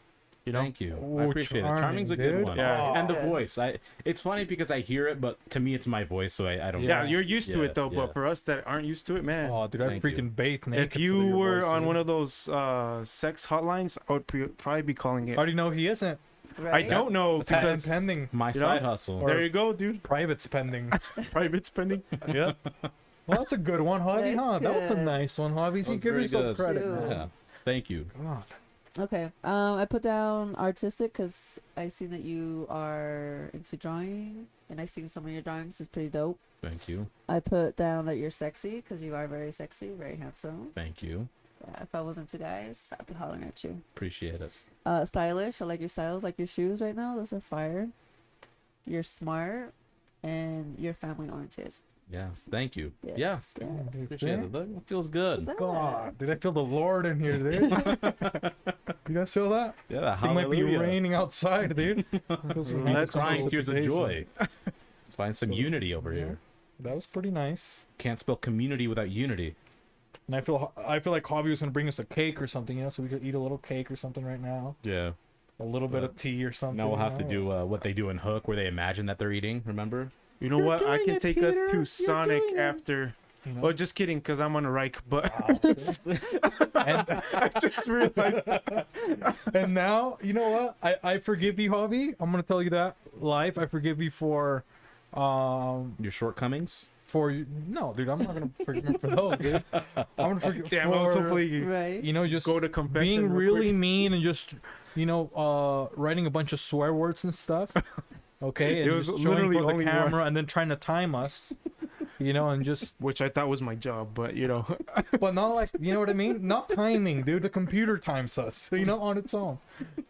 you know. Thank you. I Oh, appreciate it. charming, Charming's a dude. good one. Yeah. And the Yeah. voice. It's funny because I hear it, but to me it's my voice, so I don't Yeah, know. you're used to Yeah, it though, yeah. but for us that aren't used to it, man. Oh, dude, I Thank you. freaking bathed naked. If for you your were voice, on dude. one of those sex hotlines, I would probably be calling it. I already know he isn't. Right? I don't know Patent because pending. My You know? side hustle. there you go, dude. Private spending. Private spending. Yeah. Well, that's a good one, Javi, That's huh? That was a good. nice one, Javi. So was give very yourself good. credit, Ew. man. Yeah. Thank you. God. Okay. I put down artistic because I seen that you are into drawing, and I seen some of your drawings. It's pretty dope. Thank you. I put down that you're sexy because you are very sexy, very handsome. Thank you. Yeah, if I was into guys, I'd be hollering at you. Appreciate it. Stylish. I like your styles, like your shoes right now. Those are fire. You're smart, and you're family oriented. Yes. Thank you. Yes, Yeah. yes. Appreciate it. Look, it feels good. God, did I feel the Lord in here, dude? You guys feel that? Yeah. It might be Hallelujah. raining outside, dude. Feels Let's Crying go. tears of joy. Let's find some unity over here. That was pretty nice. Can't spell community without unity. And I feel like Javi was gonna bring us a cake or something, you know, so we could eat a little cake or something right now. Yeah. A little bit of tea or something. Now we'll you have to know? do what they do in Hook, where they imagine that they're eating. Remember? You know what? I doing can it, take us Peter. to You're Sonic doing it. after. You know? Oh, just kidding, because I'm on a Reich, but And, I just realized. and now, you know what? I forgive you, Javi. I'm gonna tell you that live. I forgive you for Your shortcomings. no, dude. I'm not gonna forgive him for those, dude. I'm gonna forgive Damn, I was for hopefully Right. you know just go to confession. being real really quick. mean and just writing a bunch of swear words and stuff. Okay, and It was just showing literally for the only camera and then trying to time us. You know, and just Which I thought was my job, but you know. but not like, you know what I mean? Not timing, dude. The computer times us, you know, on its own.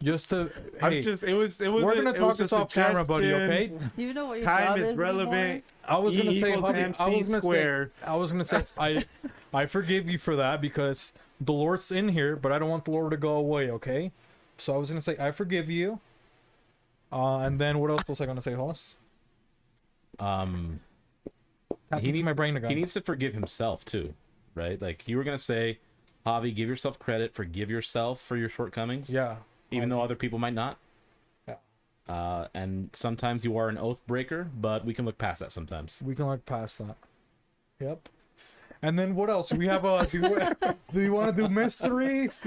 Just to hey, I'm just. It was. we're gonna it talk was a this off camera, buddy. Okay? suggestion. You know what your Time job is is relevant. I was gonna E say, equals Javi, MC I was gonna say, I forgive you for that because the Lord's in here, but I don't want the Lord to go away. Okay? So I was gonna say, I forgive you. And then what else was I gonna say, Hoss? He needs my brain again. He needs to forgive himself too, right? Like you were gonna say, Javi, give yourself credit, forgive yourself for your shortcomings. Yeah. Even though other people might not. Yeah. And sometimes you are an oath breaker, but we can look past that sometimes. We can look past that. Yep. And then what else? We have do you want to do mysteries?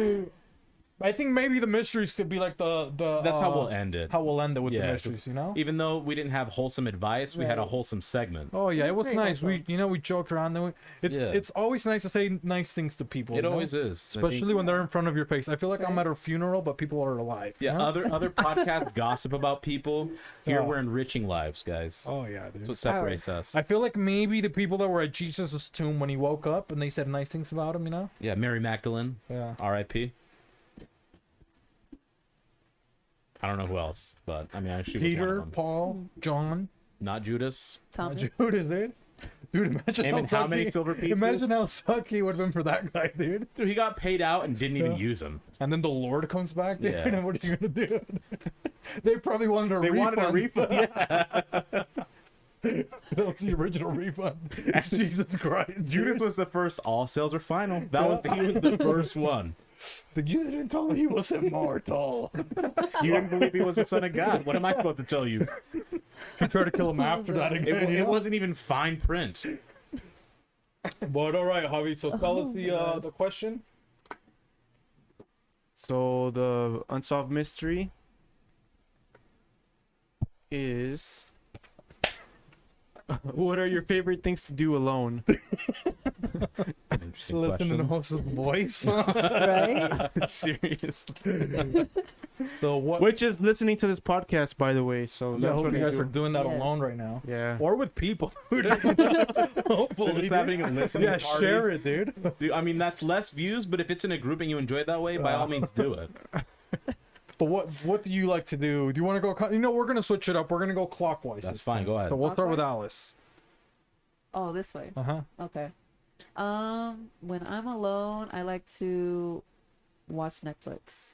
I think maybe the mysteries could be like the That's how we'll end it. How we'll end it with the Yeah, mysteries, 'cause you know? Even though we didn't have wholesome advice, we had a Right. wholesome segment. Oh yeah, it That's was great nice. also. We joked around. Then it's always nice to say nice things to people. It you know? always is. I think- Especially when they're in front of your face. I feel like I'm Right. at a funeral, but people are alive. you Yeah, know? other podcasts gossip about people. Here Yeah. we're enriching lives, guys. Oh yeah, dude. That's what separates us. I feel like maybe the people that were at Jesus' tomb when he woke up and they said nice things about him, you know? Yeah, Mary Magdalene, Yeah. R.I.P. I don't know who else, but I mean, she was one Peter, of them. Paul, John, Not Judas. Thomas. Judas, dude. Dude, imagine Him and how many sucky- silver pieces? Imagine how sucky it would have been for that guy, dude. Dude, he got paid out and didn't even Yeah. use them. And then the Lord comes back, dude. Yeah. And what are you gonna do? They probably wanted a refund. Yeah. That was the original refund. It's Jesus Christ. Judas Dude. was the first. All sales are final. He was the first one. It's like, you didn't tell me he was immortal. You didn't believe he was the son of God. What am I supposed to tell you? He tried to kill him after that again. you It know? wasn't even fine print. But all right, Javi. So tell us the question. So the unsolved mystery is what are your favorite things to do alone? Interesting Listen to the question. host's voice. Right? Seriously. So what? Which is listening to this podcast, by the way. So I that's hope what you I guys do. are doing that Yes. alone right now, Yeah. or with people. Dude. Hopefully, It's having a listening yeah, party. share it, dude. Dude, I mean, that's less views, but if it's in a group and you enjoy it that way, by all means do it. But what do you like to do? Do you want to go? You know, we're gonna switch it up. We're gonna go clockwise. That's this fine, time. go ahead. So we'll start with Clockwise? Alice. Oh, this way. Uh-huh. Okay. When I'm alone, I like to watch Netflix.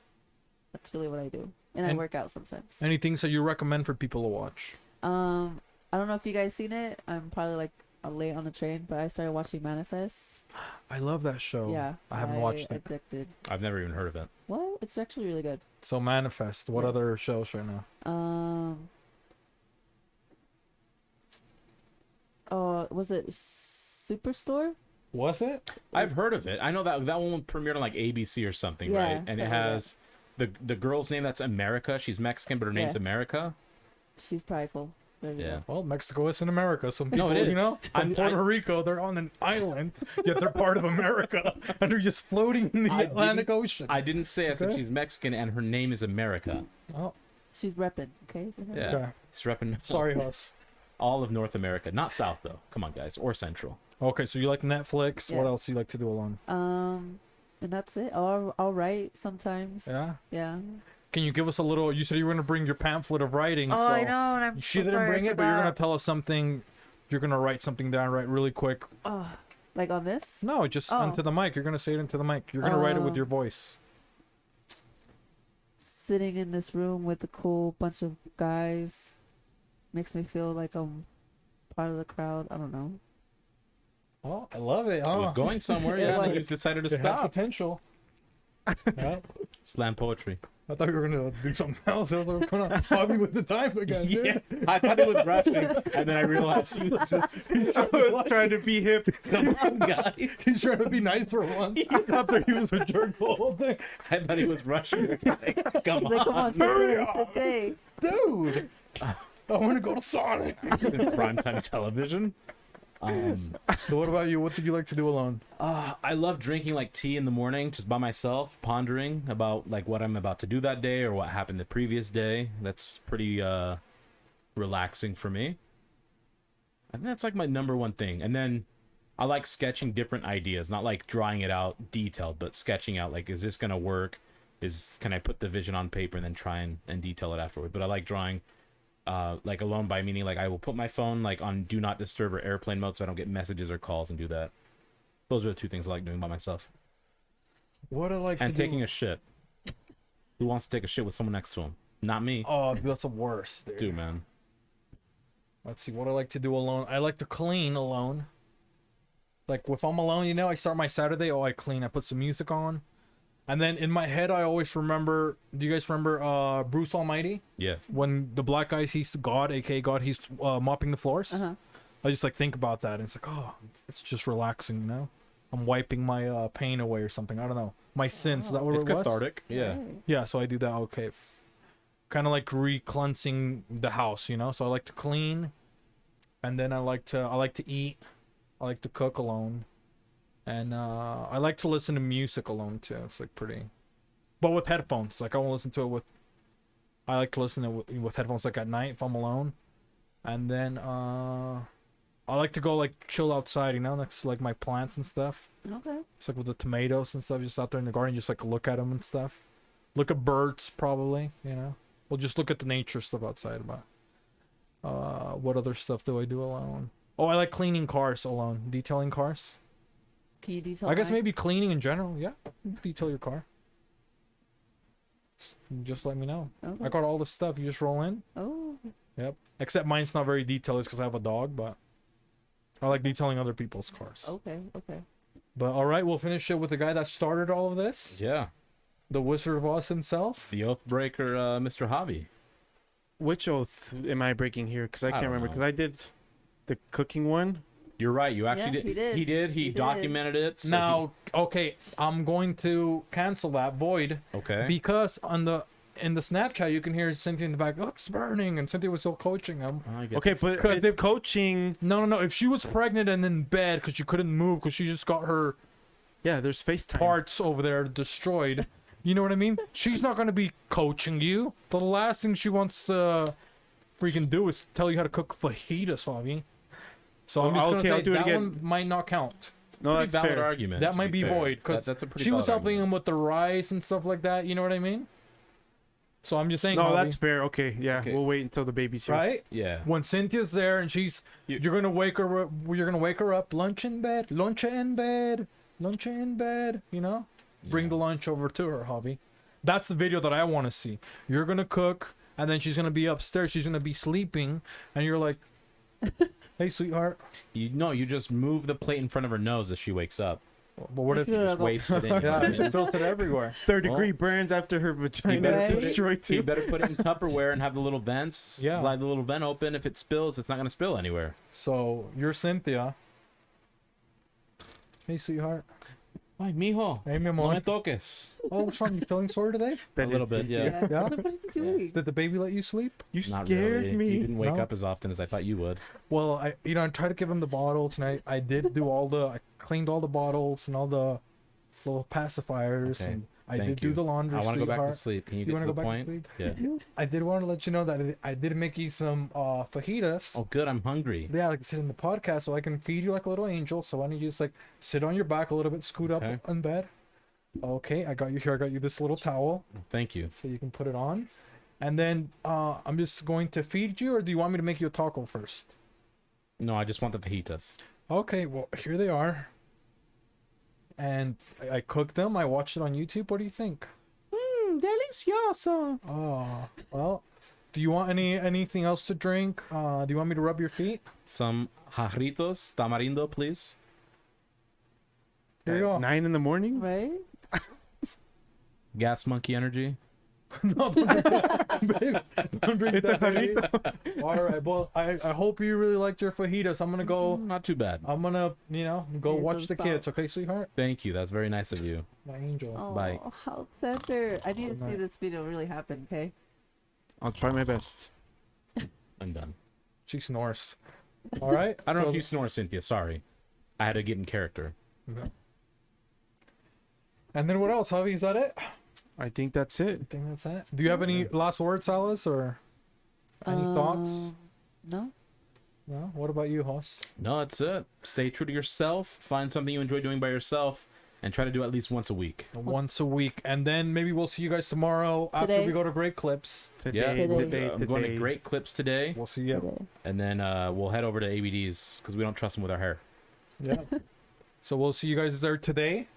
That's really what I do. And I And- work out sometimes. Any things that you recommend for people to watch? I don't know if you guys seen it. I'm probably like late on the train, but I started watching Manifest. I love that show. Yeah. I haven't watched it. Addicted. I've never even heard of it. What? It's actually really good. So Manifest. What Yes. other shows right now? Was it Superstore? Was it? I've heard of it. I know that one premiered on like ABC or something, Yeah, right? And something it like that. has the girl's name that's America. She's Mexican, but her name's Yeah. America. She's prideful. There you Yeah. go. Well, Mexico is in America. Some people, No, it is. you know, from I'm- Puerto Rico, they're on an island, yet they're part of America, and they're just floating in the I Atlantic didn't- Ocean. I didn't say. I said Okay. she's Mexican and her name is America. Oh, She's repping. Okay. Yeah. okay. It's repping Sorry, Huss. all of North America, not South though. Come on, guys, or Central. Okay, so you like Netflix. What Yeah. else do you like to do alone? And that's it. I'll write sometimes. Yeah. Yeah. Can you give us a little? You said you were gonna bring your pamphlet of writing. Oh, so I know, and I'm She so didn't sorry, bring I it, but you're gonna forgot. tell us something. You're gonna write something down, right, really quick. Like on this? No, just Oh. into the mic. You're gonna say it into the mic. You're gonna write it with Oh. your voice. Sitting in this room with a cool bunch of guys makes me feel like part of the crowd. I don't know. Oh, I love it. It was going somewhere. It Yeah, and was. then you just decided to It had stop. potential. Yeah. Slam poetry. I thought you were gonna do something else. I was like, come on, Javi with the time again. Dude. Yeah, I thought it was rushing, and then I realized he was just I was trying to be hip. come on, guys. He's trying to be nice for once. After he was a jerk the whole thing. I thought he was rushing. Like, come Like, come on, on, today. Dude, I want to go to Sonic. in primetime television. So what about you? What did you like to do alone? I love drinking like tea in the morning, just by myself, pondering about like what I'm about to do that day or what happened the previous day. That's pretty relaxing for me. I think that's like my number one thing. And then I like sketching different ideas, not like drawing it out detailed, but sketching out like, is this gonna work? Can I put the vision on paper and then try and detail it afterward? But I like drawing like alone, by meaning like I will put my phone like on do not disturb or airplane mode so I don't get messages or calls and do that. Those are the two things I like doing by myself. What I like And to taking do... a shit. Who wants to take a shit with someone next to him? Not me. Oh, that's the worst, dude. Dude, man. Let's see what I like to do alone. I like to clean alone. Like if I'm alone, you know, I start my Saturday. Oh, I clean. I put some music on, and then in my head, I always remember. Do you guys remember Bruce Almighty? Yeah. When the black guy, he's God, aka God, he's mopping the floors. Uh-huh. I just like think about that, and it's like, oh, it's just relaxing, you know. I'm wiping my pain away or something. I don't know. My sins. Is that what It's it was? cathartic. Yeah. Yeah, so I do that. Okay, kind of like re-cleansing the house, you know. So I like to clean, and then I like to eat. I like to cook alone, and I like to listen to music alone too. It's like pretty, but with headphones. Like I won't listen to it with. I like to listen to it with headphones like at night if I'm alone, and then I like to go like chill outside, you know, next to like my plants and stuff. Okay. It's like with the tomatoes and stuff, just out there in the garden, just like look at them and stuff. Look at birds, probably, you know. We'll just look at the nature stuff outside. About what other stuff do I do alone? Oh, I like cleaning cars alone, detailing cars. Can you detail? I guess mine? maybe cleaning in general. Yeah, detail your car. Just let me know. Okay. I got all the stuff. You just roll in. Oh. Yep. Except mine's not very detailed because I have a dog, but I like detailing other people's cars. Okay. Okay. But all right, we'll finish it with the guy that started all of this. Yeah. The Wizard of Oz himself. The oath breaker, Mr. Javi. Which oath am I breaking here? Because I can't don't remember. know. Because I did the cooking one. You're right. You actually Yeah, did. he did. He did. He He did. documented it. So Now, okay, I'm going to cancel that void okay. because in the Snapchat you can hear Cynthia in the back. Oh, it's burning, and Cynthia was still coaching him. I guess Okay, it's- but Because it's coaching. No. If she was pregnant and in bed because she couldn't move because she just got her Yeah, there's FaceTime. parts over there destroyed. You know what I mean? She's not going to be coaching you. The last thing she wants to freaking do is tell you how to cook fajitas, Javi. So I'm just going okay, to I'll say do it that again. one might not count. No, pretty that's valid fair. argument. That to might be fair. void because That's a pretty she was valid helping argument. him with the rice and stuff like that. You know what I mean? So I'm just saying, No, Javi, that's fair. Okay, yeah, Okay. we'll wait until the baby's here. right. Yeah. When Cynthia's there and you're gonna wake her up. You're gonna wake her up. Lunch in bed. Lunch in bed. Lunch in bed. You know, bring the lunch over to her, Javi. That's the video that I want to see. You're gonna cook, and then she's gonna be upstairs. She's gonna be sleeping, and you're like, "Hey, sweetheart." You just move the plate in front of her nose as she wakes up. But what if? Yeah. Just waves it in. Yeah, I just built it everywhere. Third-degree burns after her vagina better is put it- destroyed You too. better put it in Tupperware and have the little vents. Yeah. Let the little vent open. If it spills, it's not gonna spill anywhere. So you're Cynthia. Hey, sweetheart. Ay, mijo. Hey, mi No me amor. toques. Oh, what's wrong? You feeling sore today? A little bit, yeah. Yeah. What are you doing? Did the baby let you sleep? You Not scared really. me. You didn't wake No. up as often as I thought you would. Well, I tried to give him the bottles, and I did do I cleaned all the bottles and all the little pacifiers, Okay, and I thank did do you. the laundry. I want to go back to sweetheart. sleep. Can you You get wanna to go the back to point? sleep? Yeah. I did want to let you know that I did make you some fajitas. Oh, good. I'm hungry. Yeah, like I said in the podcast, so I can feed you like a little angel. So why don't you just like sit on your back a little bit, scoot Okay. up in bed. Okay, I got you here. I got you this little towel, Thank you. so you can put it on. And then I'm just going to feed you, or do you want me to make you a taco first? No, I just want the fajitas. Okay, well, here they are. And I cooked them. I watched it on YouTube. What do you think? Delicioso. Oh, well, Do you want anything else to drink? Do you want me to rub your feet? Some jarritos tamarindo, please. Here you go. 9 in the morning. Right? Gas monkey energy. No, don't drink that, babe. Don't drink It's a that, baby. jarrito. All right. Well, I hope you really liked your fajitas. I'm gonna go. Not too bad. I'm gonna go Yeah, watch don't the stop. kids. Okay, sweetheart. Thank you. That's very nice of you. My angel. Oh, Bye. how tender. I need to Good see night. this video really happen, okay? I'll try my best. I'm done. She snores. All right. I don't know so- if you snore, Cynthia. Sorry. I had to get in character. Okay. And then what else, Javi? Is that it? I think that's it. I think that's it. Do you have any last words, Alice, or any thoughts? No. No. What about you, Hoss? No, that's it. Stay true to yourself. Find something you enjoy doing by yourself, and try to do at least once a week. Once a week, and then maybe we'll see you guys tomorrow after Today. we go to Great Clips. Yeah, Today. I'm going to Great Clips today, We'll see you. Today. and then we'll head over to ABD's because we don't trust them with our hair. Yeah. So we'll see you guys there today.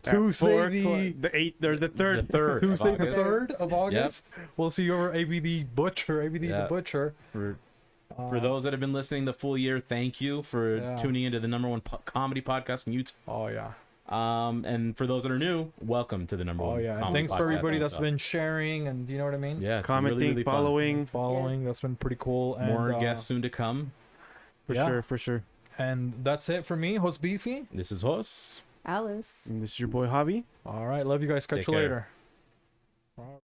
At 4 Tuesday o'clock- the 8th or the 3rd. The 3rd. Tuesday of the August. 3rd of August. We'll see you over ABD Butcher. ABD Yeah. the Butcher. For those that have been listening the full year, thank you for Yeah. tuning into the #1 comedy podcast on YouTube. Oh yeah. And for those that are new, welcome to the #1. Oh yeah. And comedy thanks for podcast everybody on that's YouTube. been sharing and you know what I mean? Yeah, it's been Commenting, really, really fun. following. Following. That's been pretty cool. And, More guests soon to come. For Yeah. sure, for sure. And that's it for me, Host Beefy. This is Jos. Alice. And this is your boy Javi. All right. Love you guys. Catch Take you care. later. All right.